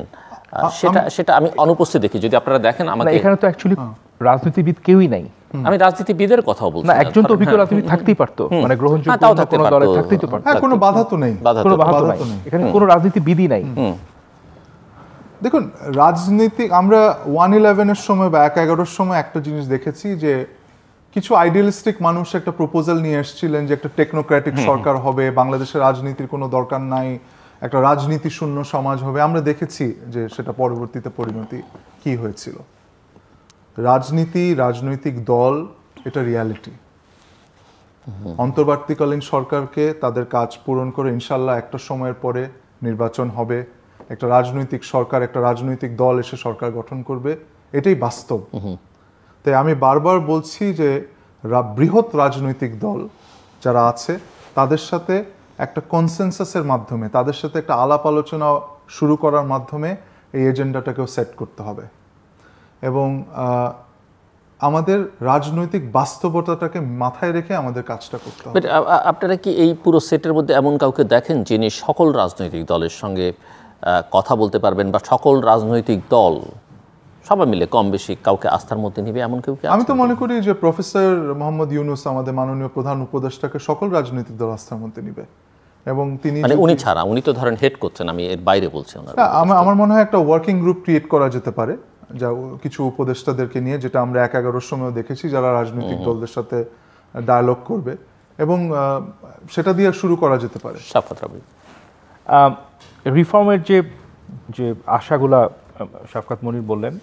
সেটা আমি অনুপস্থিত দেখি। যদি আপনারা দেখেন, আমাকে এখানে তো অ্যাকচুয়ালি রাজনীতিবিদ কেউই নাই। আমি রাজনীতিবিদের কথাও বলছি না, একজন তো অভিজ্ঞ রাজনীতি থাকতেই পারতো, মানে গ্রহণযোগ্য কোনো দলে থাকতেই তো পারতো। কোনো বাধা তো নেই, কোনো বাধা তো নাই, এখানে কোনো রাজনীতিবিদই নাই। দেখুন, রাজনীতি আমরা 1/11-এর সময় বা 1/11-র সময় একটা জিনিস দেখেছি, যে কিছু আইডিয়ালিস্টিক মানুষ একটা প্রপোজাল নিয়ে এসেছিলেন যে একটা টেকনোক্র্যাটিক সরকার হবে, বাংলাদেশের রাজনীতির কোনো দরকার নাই, একটা রাজনীতি শূন্য সমাজ হবে। আমরা দেখেছি যে সেটা পরবর্তীতে পরিণতি কি হয়েছিল। রাজনীতি, রাজনৈতিক দল, এটা রিয়ালিটি। অন্তর্বর্তীকালীন সরকারকে তাদের কাজ পূরণ করে ইনশাল্লাহ একটা সময়ের পরে নির্বাচন হবে, একটা রাজনৈতিক সরকার, একটা রাজনৈতিক দল এসে সরকার গঠন করবে, এটাই বাস্তব। তাই আমি বারবার বলছি যে বৃহৎ রাজনৈতিক দল যারা আছে তাদের সাথে একটা কনসেনসাসের মাধ্যমে, তাদের সাথে একটা আলাপ আলোচনা শুরু করার মাধ্যমে এই এজেন্ডাটাকেও সেট করতে হবে, এবং আমাদের রাজনৈতিক বাস্তবতাটাকে মাথায় রেখে আমাদের কাজটা করতে হবে। আপনারা কি এই পুরো সেটের মধ্যে এমন কাউকে দেখেন যিনি সকল রাজনৈতিক দলের সঙ্গে কথা বলতে পারবেন, বা সকল রাজনৈতিক দল সবাই মিলে কম বেশি কাউকে আস্থার মধ্যে নিবে এমন কেউ কি আমি তো মনে করি যে প্রফেসর মোহাম্মদ ইউনূস আমাদের মাননীয় প্রধান উপদেষ্টাকে সকল রাজনৈতিক দল আস্থার মধ্যে নিবে এবং তিনি মানে উনি ছাড়া, উনি তো ধরেন হেড করছেন, আমি এর বাইরে বলছি ওনার। আমার মনে হয় একটা ওয়ার্কিং গ্রুপ ক্রিয়েট করা যেতে পারে, যা কিছু উপদেষ্টাদেরকে নিয়ে, যেটা আমরা 11-11 সময় দেখেছি, যারা রাজনৈতিক দলদের সাথে ডায়ালগ করবে এবং সেটা দিয়ে শুরু করা যেতে পারে। শাফকাত রাব্বী, রিফর্মের যে আশাগুলা শাফকাত মনির বললেন,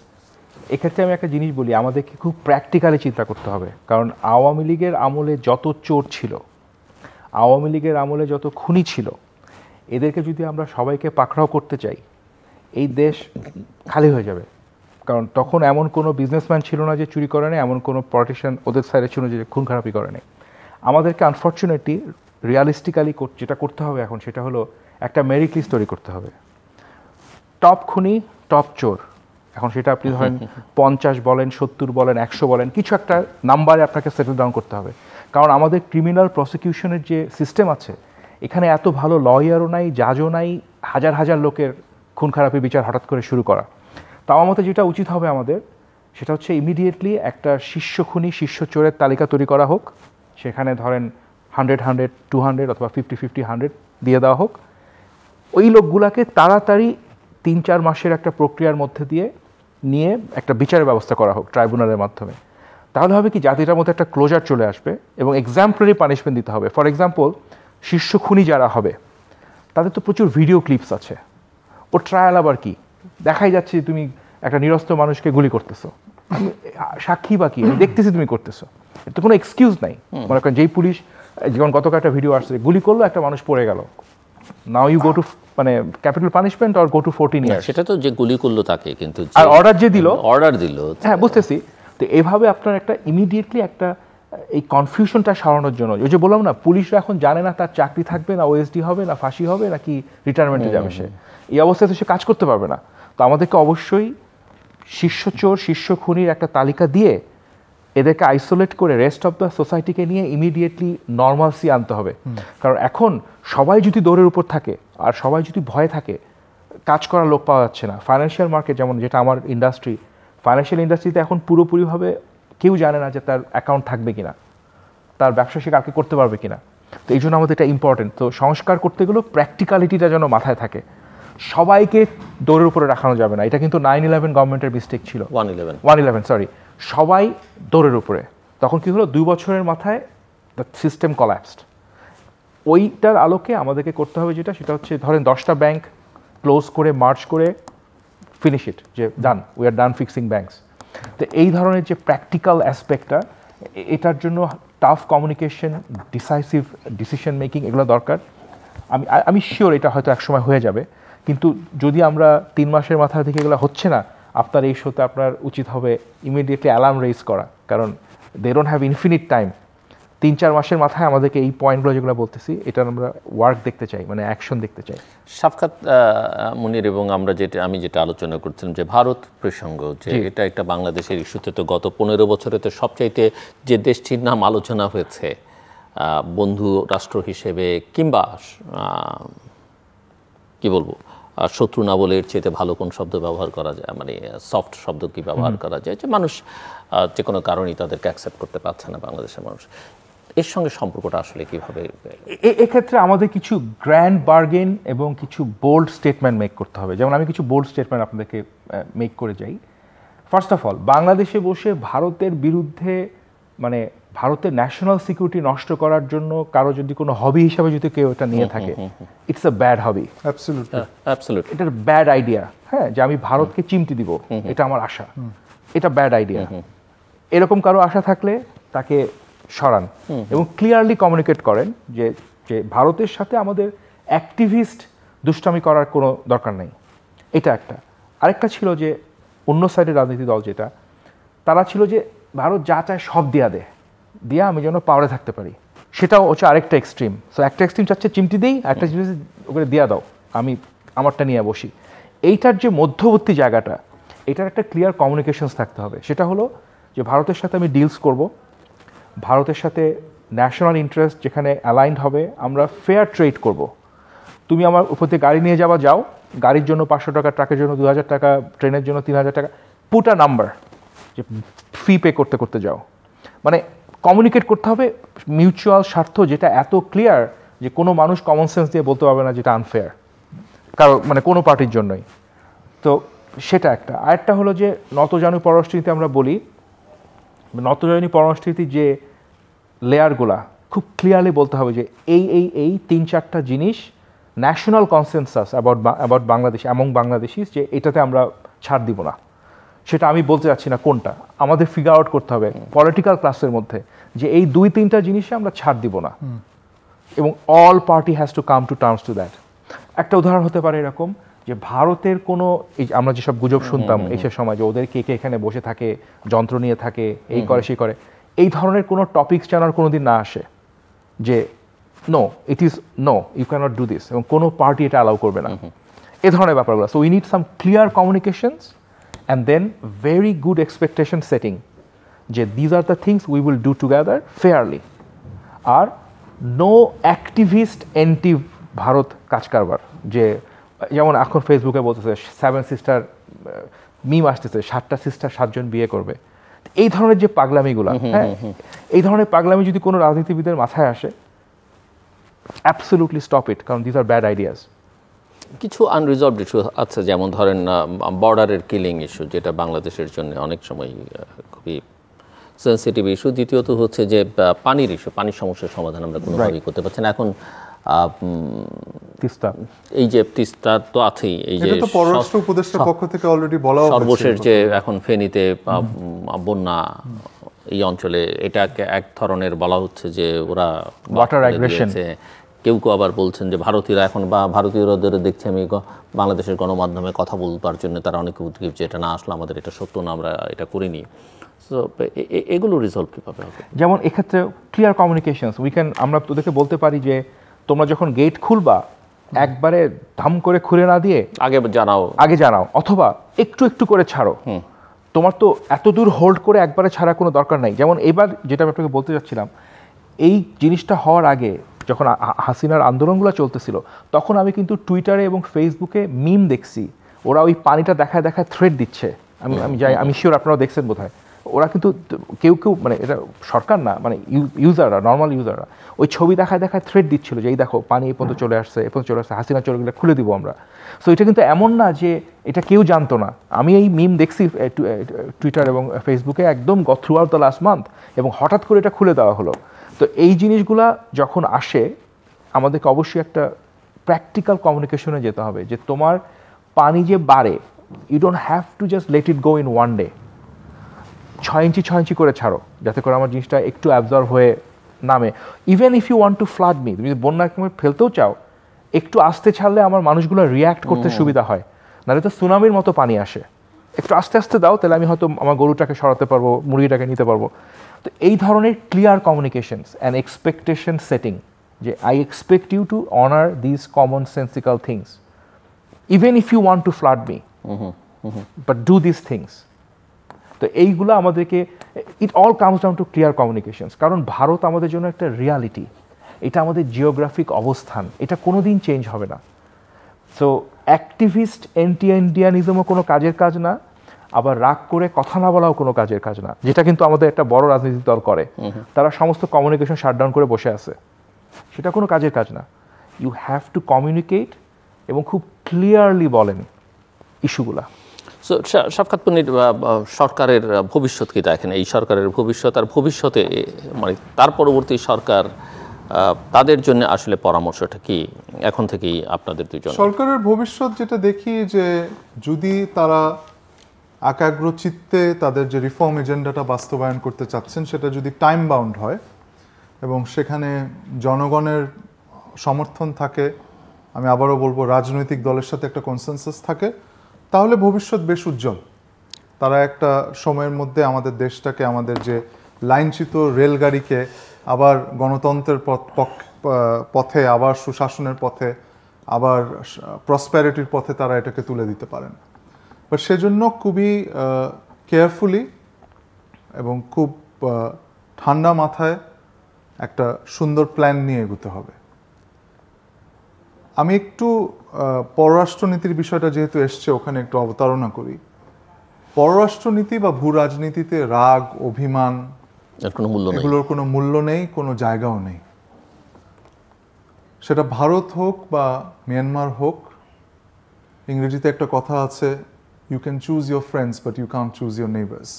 এক্ষেত্রে আমি একটা জিনিস বলি, আমাদেরকে খুব প্র্যাকটিক্যালি চিন্তা করতে হবে। কারণ আওয়ামী লীগের আমলে যত চোর ছিল, আওয়ামী লীগের আমলে যত খুনি ছিল, এদেরকে যদি আমরা সবাইকে পাকড়াও করতে চাই, এই দেশ খালি হয়ে যাবে। কারণ তখন এমন কোনো বিজনেসম্যান ছিল না যে চুরি করে নেই, এমন কোনো পলিটিশিয়ান ওদের সাইডে ছিল যে খুন খারাপি করে নেই। আমাদেরকে আনফর্চুনেটলি রিয়ালিস্টিক্যালি যেটা করতে হবে এখন, সেটা হলো একটা মেরিট লিস্ট তৈরি করতে হবে। টপ খুনি, টপ চোর, এখন সেটা আপনি ধরেন 50 বলেন, 70 বলেন, 100 বলেন, কিছু একটা নাম্বারে আপনাকে সেটেল ডাউন করতে হবে। কারণ আমাদের ক্রিমিনাল প্রসিকিউশনের যে সিস্টেম আছে, এখানে এত ভালো লয়ারও নাই, জাজও নাই, হাজার হাজার লোকের খুন খারাপি বিচার হঠাৎ করে শুরু করা। তো আমার মতে যেটা উচিত হবে আমাদের, সেটা হচ্ছে ইমিডিয়েটলি একটা শীর্ষ খুনি, শীর্ষ চোরের তালিকা তৈরি করা হোক। সেখানে ধরেন 100, 200 অথবা 50, 100 দিয়ে দেওয়া হোক। ওই লোকগুলাকে তাড়াতাড়ি 3-4 মাসের একটা প্রক্রিয়ার মধ্যে দিয়ে নিয়ে একটা বিচারের ব্যবস্থা করা হোক ট্রাইব্যুনালের মাধ্যমে। তাহলে হবে কি, জাতিটার মধ্যে একটা ক্লোজার চলে আসবে এবং এক্সাম্পলারি পানিশমেন্ট দিতে হবে। ফর এক্সাম্পল, শীর্ষ খুনি যারা হবে তাদের তো প্রচুর ভিডিও ক্লিপস আছে। ও ট্রায়াল আবার কি, দেখাই যাচ্ছে যে তুমি একটা নিরস্ত্র মানুষকে গুলি করতেছো, সাক্ষী বা কি, আমি দেখতেছি তুমি করতেছো, এর তো কোনো এক্সকিউজ নাই। মনে করেন যেই পুলিশ, যেমন গতকাল একটা ভিডিও আসছে, গুলি করলো, একটা মানুষ পড়ে গেল, নাও ইউ গো টু মানে capital punishment or go to 14 years. সেটা তো যে গুলি করলো তাকে, কিন্তু আর অর্ডার যে দিল, হ্যাঁ বুঝতেছি। তো এভাবে আপনার একটা ইমিডিয়েটলি একটা এই কনফিউশনটা সারানোর জন্য, ওই যে বললাম না, পুলিশরা এখন জানে না তার চাকরি থাকবে না, ওএসডি হবে না, ফাঁসি হবে নাকি রিটায়ারমেন্টে যাবে সে, এই অবস্থায় তো সে কাজ করতে পারবে না। তো আমাদেরকে অবশ্যই শীর্ষ চোর, শীর্ষ খুনির একটা তালিকা দিয়ে এদেরকে আইসোলেট করে রেস্ট অফ দ্য সোসাইটিকে নিয়ে ইমিডিয়েটলি নর্মালসি আনতে হবে। কারণ এখন সবাই যদি দৌড়ের উপর থাকে আর সবাই যদি ভয়ে থাকে, কাজ করার লোক পাওয়া যাচ্ছে না। ফাইন্যান্সিয়াল মার্কেট, যেমন যেটা আমার ইন্ডাস্ট্রি, ফাইন্যান্সিয়াল ইন্ডাস্ট্রিতে এখন পুরোপুরিভাবে কেউ জানে না যে তার অ্যাকাউন্ট থাকবে কিনা, তার ব্যবসা সে কালকে করতে পারবে কিনা। তো এই জন্য আমাদের এটা ইম্পর্টেন্ট। তো সংস্কার করতে গেলেও প্র্যাকটিক্যালিটিটা যেন মাথায় থাকে, সবাইকে দৌড়ের উপরে রাখানো যাবে না। এটা কিন্তু 9/11 গভর্নমেন্টের মিস্টেক ছিল, 111 সরি, সবাই দৌড়ের উপরে। তখন কি হলো, 2 বছরের মাথায় দ্য সিস্টেম কলাপসড। ওইটার আলোকে আমাদেরকে করতে হবে যেটা, সেটা হচ্ছে ধরেন 10টা ব্যাংক ক্লোজ করে, মার্চ করে, ফিনিশ ইট, যে done, we are done fixing banks. তো এই ধরনের যে প্র্যাকটিক্যাল অ্যাসপেক্টটা, এটার জন্য tough communication, decisive decision making, এগুলো দরকার। আমি শিওর এটা হয়তো একসময় হয়ে যাবে, কিন্তু যদি আমরা 3 মাসের মাথায় থেকে এগুলো হচ্ছে না, আপনার এই শোতে আপনার উচিত হবে ইমিডিয়েটলি অ্যালার্ম রেজ করা। কারণ they don't have infinite time. 3-4 মাসের মাথায় আমাদেরকে এই পয়েন্টগুলো যেগুলো বলতেছি, এটা আমরা ওয়ার্ক দেখতে চাই, মানে অ্যাকশন দেখতে চাই। শাফকাত মুনির, এবং আমি যেটা আলোচনা করছিলাম যে ভারত প্রসঙ্গ, যে এটা একটা বাংলাদেশের ইস্যুতে তো গত 15 বছরে তো সবচাইতে যে দেশটির নাম আলোচনা হয়েছে বন্ধু রাষ্ট্র হিসেবে, কিংবা কি বলবো, শত্রু না বলে এর চেয়ে ভালো কোন শব্দ ব্যবহার করা যায়, মানে সফট শব্দ কি ব্যবহার করা যায়, যে মানুষ যে কোনো কারণেই তাদেরকে অ্যাকসেপ্ট করতে পারছে না বাংলাদেশের মানুষ, এর সঙ্গে সম্পর্কটা আসলে কীভাবে? এক্ষেত্রে আমাদের কিছু গ্র্যান্ড বার্গেন এবং কিছু বোল্ড স্টেটমেন্ট মেক করতে হবে। যেমন আমি কিছু বোল্ড স্টেটমেন্ট আপনাদেরকে মেক করে যাই। ফার্স্ট অফ অল, বাংলাদেশে বসে ভারতের বিরুদ্ধে, মানে ভারতের ন্যাশনাল সিকিউরিটি নষ্ট করার জন্য কারো যদি কোনো হবি হিসাবে যদি কেউ এটা নিয়ে থাকে, it's a bad hobby. Absolutely এটার ব্যাড আইডিয়া। হ্যাঁ, যে আমি ভারতকে চিমটি দিব, এটা আমার আশা, এটা ব্যাড আইডিয়া। এরকম কারো আশা থাকলে তাকে সরান এবং ক্লিয়ারলি কমিউনিকেট করেন যে ভারতের সাথে আমাদের অ্যাক্টিভিস্ট দুষ্টামি করার কোনো দরকার নেই। এটা একটা। আরেকটা ছিল যে অন্য সাইডের রাজনীতি দল যেটা, তারা ছিল যে ভারত যা চায় সব দিয়া আমি যেন পাওয়ারে থাকতে পারি, সেটাও হচ্ছে আরেকটা এক্সট্রিম। সো একটা এক্সট্রিম চাচ্ছে চিমটি দেই, একটা জিনিস ওকে দিয়া দাও, আমি আমারটা নিয়ে বসি। এইটার যে মধ্যবর্তী জায়গাটা, এটার একটা ক্লিয়ার কমিউনিকেশনস থাকতে হবে। সেটা হলো যে ভারতের সাথে আমি ডিলস করব, ভারতের সাথে ন্যাশনাল ইন্টারেস্ট যেখানে অ্যালাইন্ড হবে, আমরা ফেয়ার ট্রেড করব। তুমি আমার উপর থেকে গাড়ি নিয়ে যাও, গাড়ির জন্য 500 টাকা, ট্রাকের জন্য 2000 টাকা, ট্রেনের জন্য 3000 টাকা, পুট আ নাম্বার, যে ফি পে করতে করতে যাও, মানে কমিউনিকেট করতে হবে মিউচুয়াল স্বার্থ যেটা এত ক্লিয়ার যে কোনো মানুষ কমন সেন্স দিয়ে বলতে পারবে না যেটা আনফেয়ার কারো, মানে কোনো পার্টির জন্যই। তো সেটা একটা। আরেকটা হলো যে নতজানু পররাষ্ট্রনীতি আমরা বলি, নতজানু পররাষ্ট্রনীতি যে লেয়ারগুলা খুব ক্লিয়ারলি বলতে হবে যে এই 3-4টা জিনিস ন্যাশনাল কনসেনসাস অ্যাবাউট বাংলাদেশ এবং বাংলাদেশি, যে এটাতে আমরা ছাড় দিব না। সেটা আমি বলতে চাচ্ছি না কোনটা, আমাদের ফিগার আউট করতে হবে পলিটিক্যাল ক্লাসের মধ্যে যে এই 2-3টা জিনিসে আমরা ছাড় দিব না, এবং all party has to come to terms to that. একটা উদাহরণ হতে পারে এরকম যে ভারতের কোনো, এই আমরা যেসব গুজব শুনতাম এইসব সময় যে ওদের কে এখানে বসে থাকে, যন্ত্র নিয়ে থাকে, এই করে সেই করে, এই ধরনের কোনো টপিকস যেন আর কোনোদিন না আসে যে no it is no you can't do this, এবং কোনো পার্টি এটা অ্যালাউ করবে না, এ ধরনের ব্যাপারগুলো। So we need some clear communications and then very good expectation setting যে these are the things we will do together fairly. আর নো অ্যাক্টিভিস্ট এন্টি ভারত কাজ কারবার, যে যেমন এখন ফেসবুকে বলতেছে 7 সিস্টার মিম আসতেছে, 7টা সিস্টার 7জন বিয়ে করবে, এই ধরনের যে পাগলামিগুলা, হ্যাঁ, এই ধরনের পাগলামি যদি কোনো রাজনীতিবিদের মাথায় আসে, অ্যাবসলিউটলি স্টপ ইট, কারণ দিস আর ব্যাড আইডিয়াস। কিছু আনরিজলভড ইস্যু আছে, যেমন ধরেন বর্ডারের কিলিং ইস্যু, যেটা বাংলাদেশের জন্য অনেক সময় খুবই সেন্সিটিভ ইস্যু। দ্বিতীয়ত হচ্ছে যে পানির ইস্যু, পানির সমস্যার সমাধান আমরা কোনোভাবেই করতে পারছি না। এখন তিস্তা, এই যে তিস্তা তো আছেই, এই যে পররাষ্ট্র উপদেষ্টার পক্ষ থেকে অলরেডি বলা হয়েছে, সর্বশেষ যে এখন ফেনীতে বন্যা, এই অঞ্চলে এটাকে এক ধরনের বলা হচ্ছে যে ওরা ওয়াটার অ্যাগ্রেশন। কেউ কেউ আবার বলছেন যে ভারতীয়রা এখন, বা ভারতীয়দের দেখছি আমি বাংলাদেশের গণমাধ্যমে কথা বলবার জন্য তারা অনেক উদ্গ্রীব যে এটা না আসলে আমাদের এটা সত্য না, আমরা এটা করিনি। সো এগুলো রিজলভ কীভাবে হবে? যেমন এক্ষেত্রে ক্লিয়ার কমিউনিকেশনস, আমরা তোদেরকে বলতে পারি যে তোমরা যখন গেট খুলবা একবারে ধাম করে খুলে না দিয়ে আগে জানাও, অথবা একটু একটু করে ছাড়ো। তোমার তো এত দূর হোল্ড করে একবারে ছাড়া কোনো দরকার নাই। যেমন এবার যেটা আমি আপনাকে বলতে চাচ্ছিলাম, এই জিনিসটা হওয়ার আগে যখন হাসিনার আন্দোলনগুলো চলতেছিল, তখন আমি কিন্তু টুইটারে এবং ফেসবুকে মিম দেখছি, ওরা ওই পানিটা দেখায় দেখায় থ্রেড দিচ্ছে। আমি শিওর আপনারাও দেখছেন বোধহয়। ওরা কিন্তু কেউ মানে এটা সরকার না, মানে ইউজাররা, নর্মাল ইউজাররা ওই ছবি দেখায় দেখায় থ্রেড দিচ্ছিল যে এই দেখো পানি এ পর্যন্ত চলে আসছে, হাসিনা চলে গেলে খুলে দিব আমরা। সো এটা কিন্তু এমন না যে এটা কেউ জানতো না। আমি এই মিম দেখছি টুইটার এবং ফেসবুকে একদম through out the last month, এবং হঠাৎ করে এটা খুলে দেওয়া হলো। তো এই জিনিসগুলা যখন আসে, আমাদেরকে অবশ্যই একটা প্র্যাকটিক্যাল কমিউনিকেশনে যেতে হবে যে তোমার পানি যে বাড়ে, you don't have to just let it go in one day. 6 ইঞ্চি করে ছাড়ো, যাতে করে আমার জিনিসটা একটু অ্যাবজর্ভ হয়ে নামে। Even if you want to flood me, তুমি যদি বন্যা ফেলতেও চাও, একটু আস্তে ছাড়লে আমার মানুষগুলো রিয়্যাক্ট করতে সুবিধা হয়, নাহলে তো সুনামির মতো পানি আসে। একটু আস্তে আস্তে দাও, তাহলে আমি হয়তো আমার গরুটাকে সরাতে পারবো, মুরগিটাকে নিতে পারবো। তো এই ধরনের clear communications and expectation setting, যে I expect you to honour this common sensical things, even if you want to flood me, but do this things. তো এইগুলো আমাদেরকে, it all comes down to clear communications. কারণ ভারত আমাদের জন্য একটা reality, এটা আমাদের জিওগ্রাফিক অবস্থান, এটা কোনো দিন চেঞ্জ হবে না। সো অ্যাক্টিভিস্ট এন্টি ইন্ডিয়ানিজমও কোনো কাজের কাজ না, আবার রাগ করে কথা না বলাও কোনো কাজের কাজ না, যেটা কিন্তু আমাদের একটা বড় রাজনৈতিক দল করে। তারা সমস্ত কমিউনিকেশন শাটডাউন করে বসে আছে, সেটা কোনো কাজের কাজ না। ইউ হ্যাভ টু কমিউনিকেট এবং খুব ক্লিয়ারলি বলেন ইস্যুগুলা। সো শাফকাত পন্নির, সরকারের ভবিষ্যৎ কি দেখেন? এই সরকারের ভবিষ্যৎ, আর ভবিষ্যতে মানে তার পরবর্তী সরকার, তাদের জন্য আসলে পরামর্শটা কি এখন থেকেই আপনাদের দুজন? সরকারের ভবিষ্যৎ যেটা দেখি, যে যদি তারা একাগ্র চিত্তে তাদের যে রিফর্ম এজেন্ডাটা বাস্তবায়ন করতে চাচ্ছেন, সেটা যদি টাইম বাউন্ড হয় এবং সেখানে জনগণের সমর্থন থাকে, আমি আবারও বলবো রাজনৈতিক দলের সাথে একটা কনসেনসাস থাকে, তাহলে ভবিষ্যৎ বেশ উজ্জ্বল। তারা একটা সময়ের মধ্যে আমাদের দেশটাকে, আমাদের যে লাইনচ্যুত রেলগাড়িকে আবার গণতন্ত্রের পথে, আবার সুশাসনের পথে, আবার প্রসপ্যারিটির পথে তারা এটাকে তুলে দিতে পারেন। বাট সেজন্য খুবই কেয়ারফুলি এবং খুব ঠান্ডা মাথায় একটা সুন্দর প্ল্যান নিয়ে এগোতে হবে। আমি একটু পররাষ্ট্রনীতির বিষয়টা যেহেতু এসছে, ওখানে একটু অবতারণা করি। পররাষ্ট্রনীতি বা ভূ রাজনীতিতে রাগ, অভিমান এর কোনো মূল্য নেই। এগুলোর কোনো মূল্য নেই, কোনো জায়গাও নেই। সেটা ভারত হোক বা মিয়ানমার হোক, ইংরেজিতে একটা কথা আছে, you can choose your friends but you can't choose your neighbours.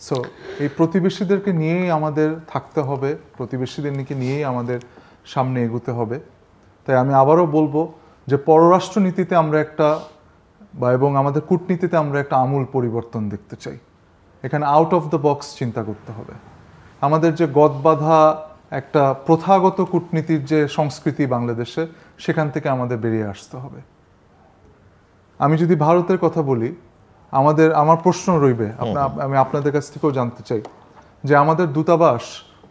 So এই প্রতিবেশীদেরকে নিয়েই আমাদের থাকতে হবে, প্রতিবেশীদেরকে নিয়েই আমাদের সামনে এগোতে হবে। তাই আমি আবারও বলবো যে পররাষ্ট্রনীতিতে আমরা একটা এবং আমাদের কূটনীতিতে আমরা একটা আমূল পরিবর্তন দেখতে চাই। এখানে আউট অফ দ্য বক্স চিন্তা করতে হবে। আমাদের যে গদবাঁধা একটা প্রথাগত কূটনীতির যে সংস্কৃতি বাংলাদেশে, সেখান থেকে আমাদের বেরিয়ে আসতে হবে। আমি যদি ভারতের কথা বলি, আমার প্রশ্ন রইবে, আমি আপনাদের কাছ থেকেও জানতে চাই যে আমাদের দূতাবাস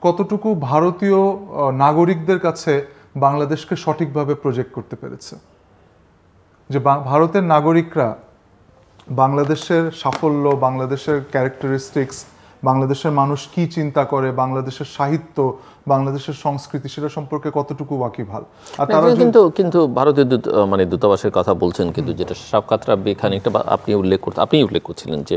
কতটুকু ভারতীয় নাগরিকদের কাছে বাংলাদেশকে সঠিকভাবে প্রজেক্ট করতে পেরেছে। যে ভারতের নাগরিকরা বাংলাদেশের সাফল্য, বাংলাদেশের ক্যারেক্টারিস্টিক্স, বাংলাদেশের মানুষ কি চিন্তা করে, বাংলাদেশের সাহিত্য, বাংলাদেশের সংস্কৃতি, সেটা সম্পর্কে কতটুকু ওয়াকিবহাল। আর তারা কিন্তু ভারতীয় দূতাবাসের কথা বলছেন, কিন্তু যেটা শাফকাত রাব্বি খানিকটা আপনি উল্লেখ করছিলেন যে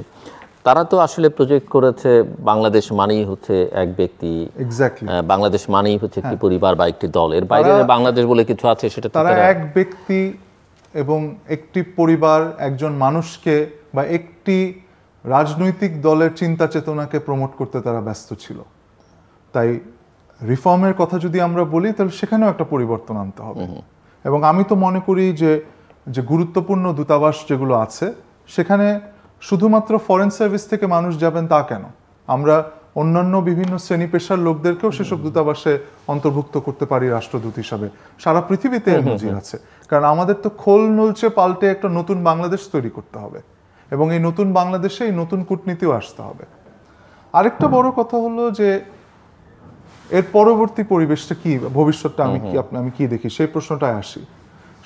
তারা তো আসলে প্রজেক্ট করেছে বাংলাদেশ মানেই হচ্ছে এক ব্যক্তি, এক্স্যাক্টলি বাংলাদেশ মানেই হচ্ছে একটি পরিবার বা একটি দল, এর বাইরে বাংলাদেশ বলে কিছু আছে সেটা তারা এক ব্যক্তি এবং একটি পরিবার, একজন মানুষকে বা একটি রাজনৈতিক দলের চিন্তা চেতনাকে প্রমোট করতে তারা ব্যস্ত ছিল। তাই রিফর্মের কথা যদি আমরা বলি, তাহলে সেখানেও একটা পরিবর্তন আনতে হবে। এবং আমি তো মনে করি যে গুরুত্বপূর্ণ দূতাবাস যেগুলো আছে, সেখানে শুধুমাত্র ফরেন সার্ভিস থেকে মানুষ যাবেন তা কেন, আমরা অন্যান্য বিভিন্ন শ্রেণী পেশার লোকদেরকেও সেসব দূতাবাসে অন্তর্ভুক্ত করতে পারি রাষ্ট্রদূত হিসাবে। সারা পৃথিবীতে এর নজির আছে। কারণ আমাদের তো খোল নলচে পাল্টে একটা নতুন বাংলাদেশ তৈরি করতে হবে, এবং এই নতুন বাংলাদেশে এই নতুন কূটনীতিও আসতে হবে। আরেকটা বড় কথা হলো যে এর পরবর্তী পরিবেশটা কি, ভবিষ্যৎটা আমি কি দেখি, সেই প্রশ্নটায় আসি।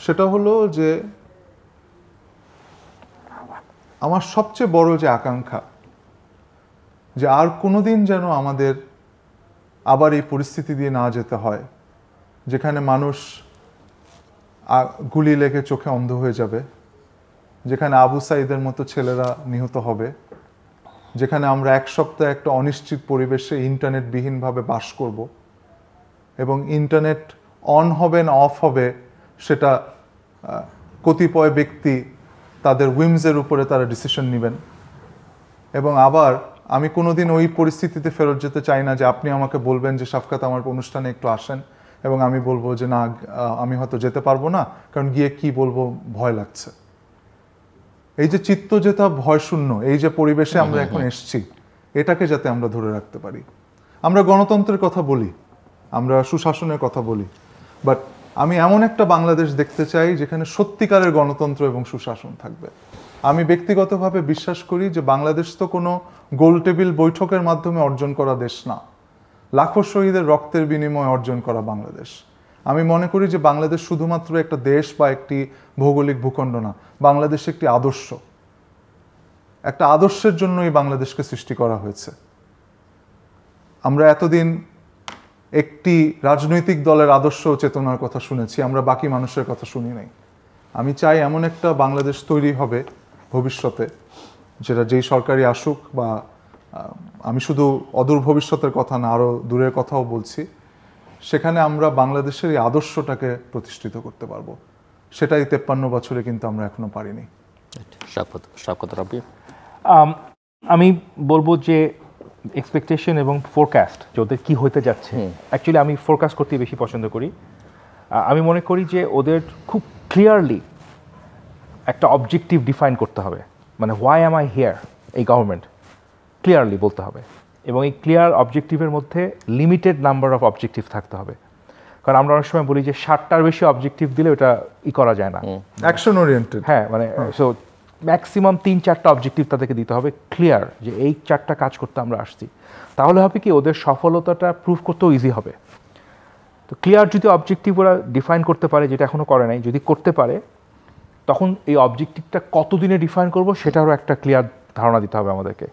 সেটা হলো যে আমার সবচেয়ে বড় যে আকাঙ্ক্ষা, যে আর কোনোদিন যেন আমাদের আবার এই পরিস্থিতি দিয়ে না যেতে হয় যেখানে মানুষ গুলি লেগে চোখে অন্ধ হয়ে যাবে, যেখানে আবু সাইদের মতো ছেলেরা নিহত হবে, যেখানে আমরা এক সপ্তাহ একটা অনিশ্চিত পরিবেশে ইন্টারনেটবিহীনভাবে বাস করব, এবং ইন্টারনেট অন হবে না অফ হবে সেটা কতিপয় ব্যক্তি তাদের উইমসের উপরে তারা ডিসিশন নেবেন। এবং আবার আমি কোনোদিন ওই পরিস্থিতিতে ফেরত যেতে চাই না যে আপনি আমাকে বলবেন যে শাফকাত আমার অনুষ্ঠানে একটু আসেন, এবং আমি বলবো যে না, আমি হয়তো যেতে পারবো না, কারণ গিয়ে কি বলবো ভয় লাগছে। এই যে চিত্ত যেটা ভয় শূন্য, এই যে পরিবেশে আমরা এখন এসছি, এটাকে যাতে আমরা ধরে রাখতে পারি। আমরা গণতন্ত্রের কথা বলি, আমরা সুশাসনের কথা বলি, বাট আমি এমন একটা বাংলাদেশ দেখতে চাই যেখানে সত্যিকারের গণতন্ত্র এবং সুশাসন থাকবে। আমি ব্যক্তিগতভাবে বিশ্বাস করি যে বাংলাদেশ তো কোনো গোল টেবিল বৈঠকের মাধ্যমে অর্জন করা দেশ না, লাখো শহীদের রক্তের বিনিময়ে অর্জন করা বাংলাদেশ। আমি মনে করি যে বাংলাদেশ শুধুমাত্র একটা দেশ বা একটি ভৌগোলিক ভূখণ্ড না, বাংলাদেশ একটি আদর্শ, একটা আদর্শের জন্য এই বাংলাদেশকে সৃষ্টি করা হয়েছে। আমরা এতদিন একটি রাজনৈতিক দলের আদর্শ চেতনার কথা শুনেছি, আমরা বাকি মানুষের কথা শুনি নাই। আমি চাই এমন একটা বাংলাদেশ তৈরি হবে ভবিষ্যতে, যেটা যেই সরকারি আসুক, বা আমি শুধু অদূর ভবিষ্যতের কথা না, আরও দূরের কথাও বলছি, সেখানে আমরা বাংলাদেশের এই আদর্শটাকে প্রতিষ্ঠিত করতে পারবো। সেটাই 53 বছরে কিন্তু আমরা এখনো পারিনি। শাফকাত রাব্বি, আমি বলবো যে এক্সপেকটেশন এবং ফোরকাস্ট, যে ওদের কী হতে যাচ্ছে, অ্যাকচুয়ালি আমি ফোরকাস্ট করতে বেশি পছন্দ করি। আমি মনে করি যে ওদের খুব ক্লিয়ারলি একটা অবজেক্টিভ ডিফাইন করতে হবে, মানে হোয়াই অ্যাম আই হিয়ার, এই গভর্নমেন্ট ক্লিয়ারলি বলতে হবে, এবং এই ক্লিয়ার অবজেক্টিভের মধ্যে লিমিটেড নাম্বার অফ অবজেক্টিভ থাকতে হবে। কারণ আমরা অনেক সময় বলি যে 60টার বেশি অবজেক্টিভ দিলে ওটা করা যায় না, অ্যাকশন ওরিয়েন্টেড। হ্যাঁ, মানে সো ম্যাক্সিমাম 3-4টা অবজেক্টিভ তাদেরকে দিতে হবে ক্লিয়ার, যে এই 4টা কাজ করতে আমরা আসছি। তাহলে হবে কি, ওদের সফলতাটা প্রুভ করতেও ইজি হবে। তো ক্লিয়ার যদি অবজেক্টিভ ওরা ডিফাইন করতে পারে, যেটা এখনও করে নাই, যদি করতে পারে, তখন এই অবজেক্টিভটা কতদিনে ডিফাইন করব সেটারও একটা ক্লিয়ার ধারণা দিতে হবে আমাদেরকে।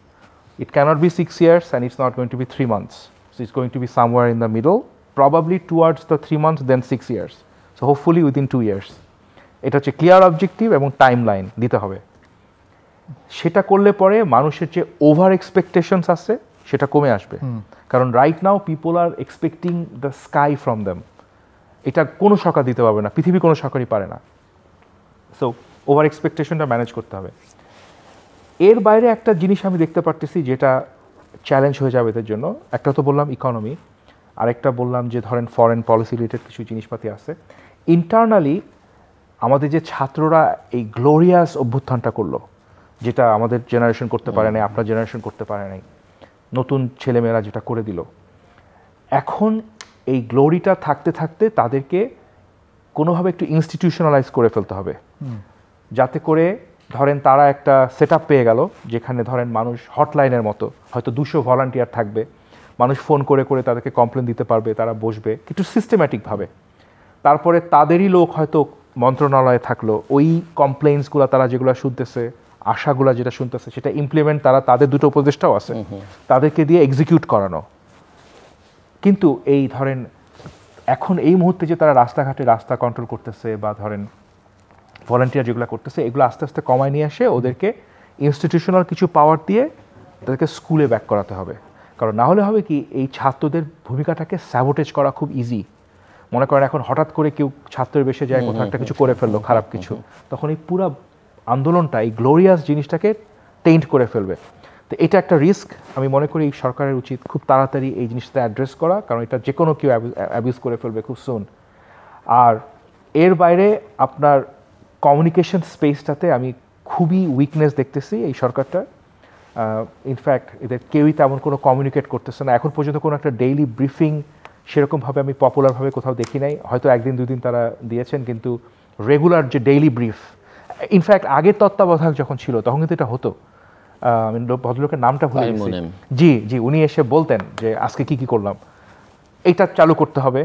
It cannot be 6 years and it's not going to be 3 months. So it's going to be somewhere in the middle, probably towards the 3 months, then 6 years. So hopefully within 2 years. এটা হচ্ছে clear objective এবং time line দিতে হবে। সেটা করলে পরে মানুষের যে ওভার এক্সপেকটেশনস আছে সেটা কমে আসবে, কারণ right now people R expecting the sky from them. এটা কোনো সরকার দিতে পারবে না, পৃথিবীর কোনো সরকারই পারে না। সো ওভার এক্সপেকটেশনটা ম্যানেজ করতে হবে। এর বাইরে একটা জিনিস আমি দেখতে পারতেছি যেটা চ্যালেঞ্জ হয়ে যাবে এদের জন্য। একটা তো বললাম ইকোনমি, আরেকটা বললাম যে ধরেন ফরেন পলিসি রিলেটেড কিছু জিনিসপাতি আছে। ইন্টারনালি আমাদের যে ছাত্ররা এই গ্লোরিয়াস অভ্যুত্থানটা করলো, যেটা আমাদের জেনারেশন করতে পারে নাই, আপনার জেনারেশন করতে পারে নাই, নতুন ছেলেমেয়েরা যেটা করে দিল, এখন এই গ্লোরিটা থাকতে থাকতে তাদেরকে কোনোভাবে একটু ইনস্টিটিউশনালাইজ করে ফেলতে হবে, যাতে করে ধরেন তারা একটা সেট আপ পেয়ে গেল যেখানে ধরেন মানুষ হটলাইনের মতো হয়তো 200 ভলান্টিয়ার থাকবে, মানুষ ফোন করে করে তাদেরকে কমপ্লেন দিতে পারবে, তারা বসবে একটু সিস্টেম্যাটিকভাবে। তারপরে তাদেরই লোক হয়তো মন্ত্রণালয়ে থাকলো, ওই কমপ্লেইন্সগুলো তারা যেগুলো শুনতেছে, আশাগুলো যেটা শুনতেছে সেটা ইমপ্লিমেন্ট, তারা তাদের দুটো উপদেষ্টাও আছে, তাদেরকে দিয়ে এক্সিকিউট করানো। কিন্তু এই ধরেন এখন এই মুহূর্তে যে তারা রাস্তাঘাটে রাস্তা কন্ট্রোল করতেছে বা ধরেন ভলান্টিয়ার যেগুলো করতেছে, এগুলো আস্তে আস্তে কমায় নিয়ে এসে ওদেরকে ইনস্টিটিউশনাল কিছু পাওয়ার দিয়ে তাদেরকে স্কুলে ব্যাক করাতে হবে। কারণ না হলে হবে কি, এই ছাত্রদের ভূমিকাটাকে স্যাবোটেজ করা খুব ইজি। মনে করেন এখন হঠাৎ করে কেউ ছাত্রের বেশে যায়, কোথাও একটা কিছু করে ফেললো খারাপ কিছু, তখন এই পুরো আন্দোলনটা এই গ্লোরিয়াস জিনিসটাকে টেইন্ট করে ফেলবে। তো এটা একটা রিস্ক। আমি মনে করি এই সরকারের উচিত খুব তাড়াতাড়ি এই জিনিসটা অ্যাড্রেস করা, কারণ এটা যে কোনো কেউ অ্যাবিউজ করে ফেলবে খুব সুন। আর এর বাইরে আপনার কমিউনিকেশন স্পেসটাতে আমি খুবই উইকনেস দেখতেছি এই সরকারটা। ইনফ্যাক্ট এদের কেউই তেমন কোনো কমিউনিকেট করতেছে না এখন পর্যন্ত। কোনো একটা ডেইলি ব্রিফিং সেরকমভাবে আমি পপুলারভাবে কোথাও দেখি নাই, হয়তো একদিন দুদিন তারা দিয়েছেন, কিন্তু রেগুলার যে ডেইলি ব্রিফ, ইনফ্যাক্ট আগের তত্ত্বাবধায়ক যখন ছিল তখন কিন্তু এটা হতো। আমি ভদ্রলোকের নামটা ভুলে গেছি, জি জি, উনি এসে বলতেন যে আজকে কি কি করলাম। এইটা চালু করতে হবে,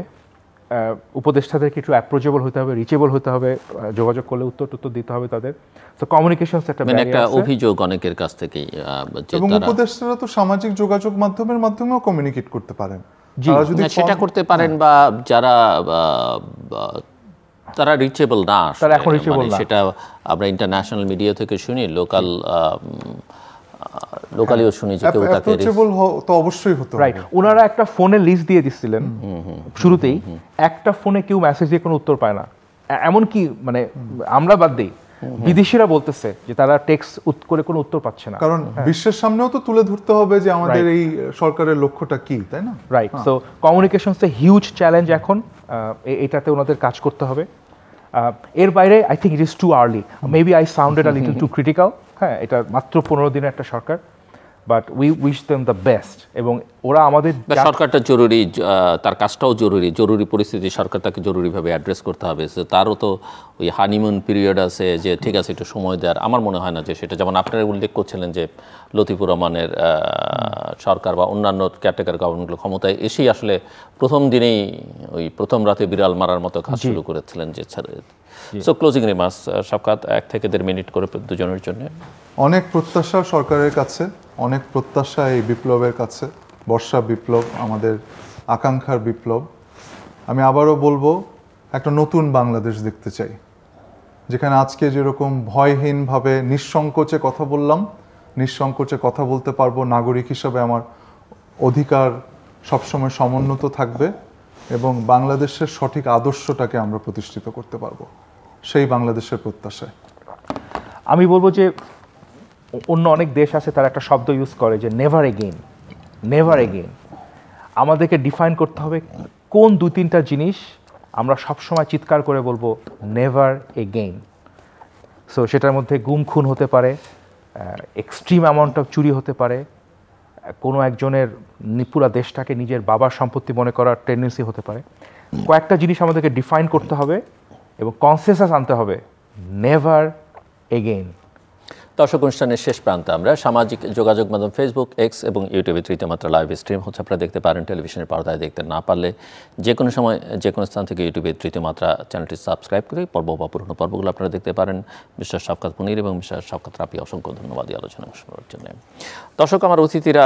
উপদেষ্টাদেরকে একটু অ্যাপ্রোচেবল হতে হবে, রিচেবল হতে হবে, যোগাযোগ করলে উত্তর দিতে হবে তাদের। তো কমিউনিকেশন একটা অভিযোগ অনেকের কাছ থেকেই, এবং উপদেষ্টারা তো সামাজিক যোগাযোগ মাধ্যমেও কমিউনিকেট করতে পারেন, সেটা করতে পারেন, বা যারা তারা রিচেবল না, তারা এখন রিচেবল না, সেটা আমরা ইন্টারন্যাশনাল মিডিয়া থেকে শুনি, লোকালিও শুনি যে কেউ তাকে রিচেবল তো অবশ্যই হতো। রাইট, ওনারা একটা ফোনের লিস্ট দিয়ে দিচ্ছিলেন শুরুতেই, একটা ফোনে কেউ মেসেজ দিয়ে কোনো উত্তর পায় না। এমনকি মানে আমরা বাদ দিই, বিদেশিরা বলতেছে যে তারা টেক্সট করে কোনো উত্তর পাচ্ছে না, কারণ বিশ্বের সামনেও তো তুলে ধরতে হবে যে আমাদের এই সরকারের লক্ষ্যটা কি, তাই না? Right, so communications a huge challenge এখন, এটাতে ওনাদের কাজ করতে হবে। এর বাইরে I think it is too early, maybe I sounded a little too critical. হ্যাঁ, এটা মাত্র 15 দিনের একটা সরকার, but we wish them the best. এবং ওরা আমাদের সরকারটা জরুরি, তার কাজটাও জরুরি পরিস্থিতি সরকার তাকে জরুরিভাবে অ্যাড্রেস করতে হবে। তারও তো ওই হানিমুন পিরিয়ড আছে, যে ঠিক আছে একটু সময় দেওয়ার। আমার মনে হয় না যে সেটা, যেমন আপনারা উল্লেখ করছিলেন যে লতিফুর রহমানের সরকার বা অন্যান্য কেয়ারটেকার গভর্নমেন্টগুলো ক্ষমতায় এসেই আসলে প্রথম দিনেই ওই প্রথম রাতে বিড়াল মারার মতো কাজ শুরু করেছিলেন। যে সো ক্লোজিং রিমার্কস শাফকাত, 1 থেকে 1.5 মিনিট করে দুজনের জন্য। অনেক প্রত্যাশা সরকারের কাছে, অনেক প্রত্যাশা এই বিপ্লবের কাছে, বর্ষা বিপ্লব, আমাদের আকাঙ্ক্ষার বিপ্লব। আমি আবারও বলবো, একটা নতুন বাংলাদেশ দেখতে চাই, যেখানে আজকে যেরকম ভয়হীনভাবে নিঃসংকোচে কথা বললাম, নিঃসংকোচে কথা বলতে পারবো, নাগরিক হিসাবে আমার অধিকার সবসময় সমুন্নত থাকবে, এবং বাংলাদেশের সঠিক আদর্শটাকে আমরা প্রতিষ্ঠিত করতে পারবো, সেই বাংলাদেশের প্রত্যাশায়। আমি বলবো যে অন্য অনেক দেশ আছে তারা একটা শব্দ ইউজ করে যে নেভার এগেইন, নেভার এগেইন। আমাদেরকে ডিফাইন করতে হবে কোন 2-3টা জিনিস আমরা সবসময় চিৎকার করে বলবো নেভার এগেইন। সো সেটার মধ্যে গুম খুন হতে পারে, এক্সট্রিম অ্যামাউন্ট অফ চুরি হতে পারে, কোনো একজনের পুরা দেশটাকে নিজের বাবার সম্পত্তি মনে করার টেন্ডেন্সি হতে পারে। কয়েকটা জিনিস আমাদেরকে ডিফাইন করতে হবে এবং কনসেনসাস আনতে হবে, নেভার এগেইন। দর্শক, অনুষ্ঠানের শেষ প্রান্তে আমরা সামাজিক যোগাযোগ মাধ্যম ফেসবুক, এক্স এবং ইউটিউবে তৃতীয় মাত্রা লাইভ স্ট্রিম হচ্ছে, আপনারা দেখতে পারেন। টেলিভিশনের পর্দায় দেখতে না পারলে যে কোনো সময় যে কোনো স্থান থেকে ইউটিউবে তৃতীয় মাত্রা চ্যানেলটি সাবস্ক্রাইব করে পর্ব বা পুরনো পর্বগুলো আপনারা দেখতে পারেন। মিস্টার শাফকাত মুনির এবং মিস্টার শাফকাত রাফি, অসংখ্য ধন্যবাদ এই আলোচনা শোনার জন্য। দর্শক, আমার অতিথিরা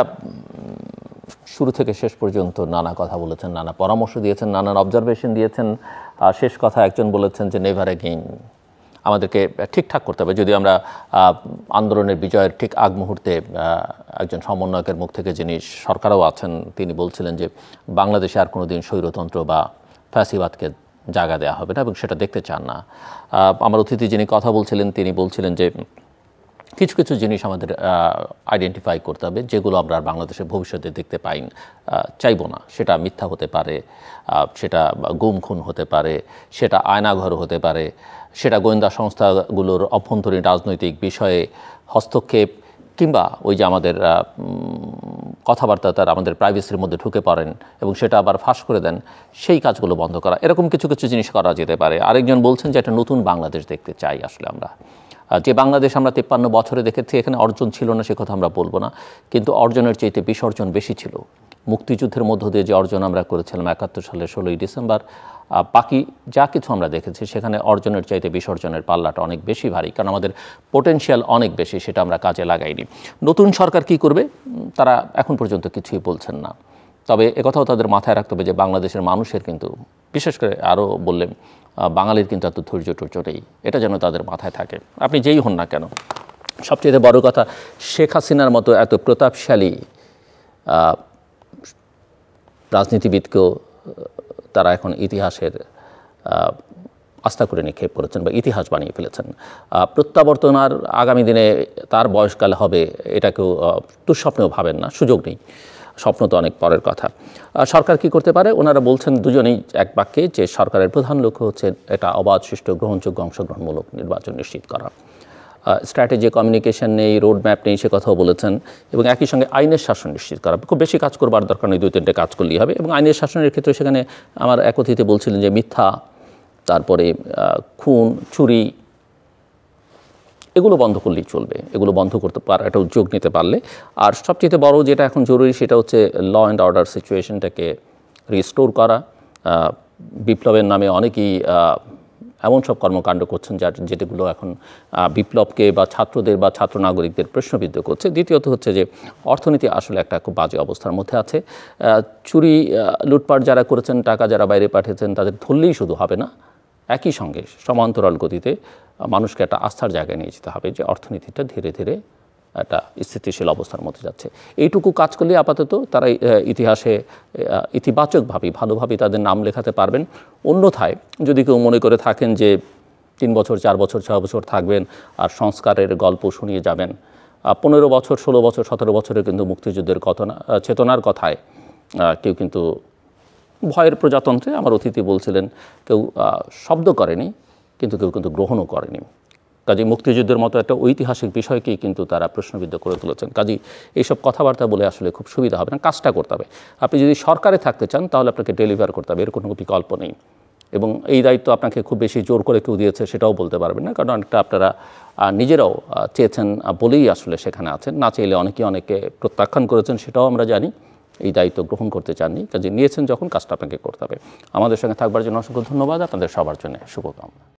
শুরু থেকে শেষ পর্যন্ত নানা কথা বলেছেন, নানা পরামর্শ দিয়েছেন, নানান অবজারভেশন দিয়েছেন। শেষ কথা একজন বলেছেন যে নেভার এগেইন। আমাদেরকে ঠিকঠাক করতে হবে। যদি আমরা আন্দোলনের বিজয়ের ঠিক আগ মুহূর্তে একজন সমন্বয়কের মুখ থেকে যিনি সরকারও আছেন তিনি বলছিলেন যে বাংলাদেশে আর কোনোদিন স্বৈরতন্ত্র বা ফ্যাসিবাদকে জায়গা দেওয়া হবে না এবং সেটা দেখতে চান না। আমার অতিথি যিনি কথা বলছিলেন তিনি বলছিলেন যে কিছু কিছু জিনিস আমাদের আইডেন্টিফাই করতে হবে যেগুলো আমরা আর বাংলাদেশের ভবিষ্যতে দেখতে চাইবো না। সেটা মিথ্যা হতে পারে, সেটা গুম খুন হতে পারে, সেটা আয়নাঘর হতে পারে, সেটা গোয়েন্দা সংস্থাগুলোর অভ্যন্তরীণ রাজনৈতিক বিষয়ে হস্তক্ষেপ, কিংবা ওই যে আমাদের কথাবার্তা তারা আমাদের প্রাইভেসির মধ্যে ঢুকে পড়েন এবং সেটা আবার ফাঁস করে দেন, সেই কাজগুলো বন্ধ করা। এরকম কিছু কিছু জিনিস করা যেতে পারে। আরেকজন বলছেন যে একটা নতুন বাংলাদেশ দেখতে চাই। আসলে আমরা যে বাংলাদেশ আমরা 53 বছরে দেখেছি এখানে অর্জন ছিল না সে কথা আমরা বলবো না, কিন্তু অর্জনের চাইতে বিসর্জন বেশি ছিল। মুক্তিযুদ্ধের মধ্য দিয়ে যে অর্জন আমরা করেছিলাম 71 সালের 16ই ডিসেম্বর, বাকি যা কিছু আমরা দেখেছি সেখানে অর্জনের চাইতে বিসর্জনের পাল্লাটা অনেক বেশি ভারী, কারণ আমাদের পোটেনশিয়াল অনেক বেশি, সেটা আমরা কাজে লাগাইনি। নতুন সরকার কি করবে তারা এখন পর্যন্ত কিছুই বলছেন না। তবে একথাও তাদের মাথায় রাখতে হবে যে বাংলাদেশের মানুষের কিন্তু, বিশেষ করে আরও বললেন বাঙালির কিন্তু এত ধৈর্য টর্য নেই, এটা যেন তাদের মাথায় থাকে। আপনি যেই হন না কেন, সবচেয়ে বড় কথা শেখ হাসিনার মতো এত প্রতাপশালী রাজনীতিবিদকেও তারা এখন ইতিহাসের আস্থা করে নিক্ষেপ করেছেন বা ইতিহাস বানিয়ে ফেলেছেন। প্রত্যাবর্তন আর আগামী দিনে তার বয়সকাল হবে এটা কেউ দুঃস্বপ্নেও ভাবেন না, সুযোগ নেই, স্বপ্ন তো অনেক পরের কথা। সরকার কি করতে পারে? ওনারা বলছেন দুজনেই এক বাক্যে যে সরকারের প্রধান লক্ষ্য হচ্ছে এটা অবাধ, সুষ্ঠু, গ্রহণযোগ্য, অংশগ্রহণমূলক নির্বাচন নিশ্চিত করা। স্ট্র্যাটেজি কমিউনিকেশন নেই, রোড ম্যাপ নেই, সে কথাও বলেছেন। এবং একই সঙ্গে আইনের শাসন নিশ্চিত করা। খুব বেশি কাজ করবার দরকার নেই, 2-3টে কাজ করলেই হবে। এবং আইনের শাসনের ক্ষেত্রে সেখানে আমার এক অতিথি বলছিলেন যে মিথ্যা, তারপরে খুন, চুরি, এগুলো বন্ধ করলেই চলবে। এগুলো বন্ধ করতে পারা, একটা উদ্যোগ নিতে পারলে। আর সবচেয়ে বড় যেটা এখন জরুরি সেটা হচ্ছে ল অ্যান্ড অর্ডার সিচুয়েশনটাকে রিস্টোর করা। বিপ্লবের নামে অনেকেই এমন সব কর্মকাণ্ড করছেন যেগুলো এখন বিপ্লবকে বা ছাত্রদের বা ছাত্র নাগরিকদের প্রশ্নবিদ্ধ করছে। দ্বিতীয়ত হচ্ছে যে অর্থনীতি আসলে একটা খুব বাজে অবস্থার মধ্যে আছে। চুরি লুটপাট যারা করেছেন, টাকা যারা বাইরে পাঠিয়েছেন, তাদের ধরলেই শুধু হবে না, একই সঙ্গে সমান্তরাল গতিতে মানুষকে একটা আস্থার জায়গায় নিয়ে যেতে হবে যে অর্থনীতিটা ধীরে ধীরে একটা স্থিতিশীল অবস্থার মধ্যে যাচ্ছে। এইটুকু কাজ করলে আপাতত তারা ইতিহাসে ইতিবাচকভাবে ভালোভাবে তাদের নাম লেখাতে পারবেন। অন্যথায় যদি কেউ মনে করে থাকেন যে 3 বছর 4 বছর 6 বছর থাকবেন আর সংস্কারের গল্প শুনিয়ে যাবেন, 15 বছর 16 বছর 17 বছরে কিন্তু মুক্তিযুদ্ধের চেতনার কথায় কেউ কিন্তু ভয়ের প্রজাতন্ত্রে, আমার অতিথি বলছিলেন, কেউ শব্দ করেনি কিন্তু কেউ কিন্তু গ্রহণও করেনি। কাজে মুক্তিযুদ্ধের মতো একটা ঐতিহাসিক বিষয়কেই কিন্তু তারা প্রশ্নবিদ্ধ করে তুলেছেন। কাজেই এইসব কথাবার্তা বলে আসলে খুব সুবিধা হবে না, কাজটা করতে হবে। আপনি যদি সরকারে থাকতে চান তাহলে আপনাকে ডেলিভার করতে হবে, এর কোনো বিকল্প নেই। এবং এই দায়িত্ব আপনাকে খুব বেশি জোর করে কেউ দিয়েছে সেটাও বলতে পারবেন না, কারণ অনেকটা আপনারা নিজেরাও চেয়েছেন বলেই আসলে সেখানে আছেন। না চাইলে অনেকে প্রত্যাখ্যান করেছেন, সেটাও আমরা জানি। এই দায়িত্ব গ্রহণ করতে চাননি, কাজে নিয়েছেন যখন কাজটা আপনাকে করতে হবে। আমাদের সঙ্গে থাকবার জন্য অসংখ্য ধন্যবাদ। আপনাদের সবার জন্য শুভকামনা।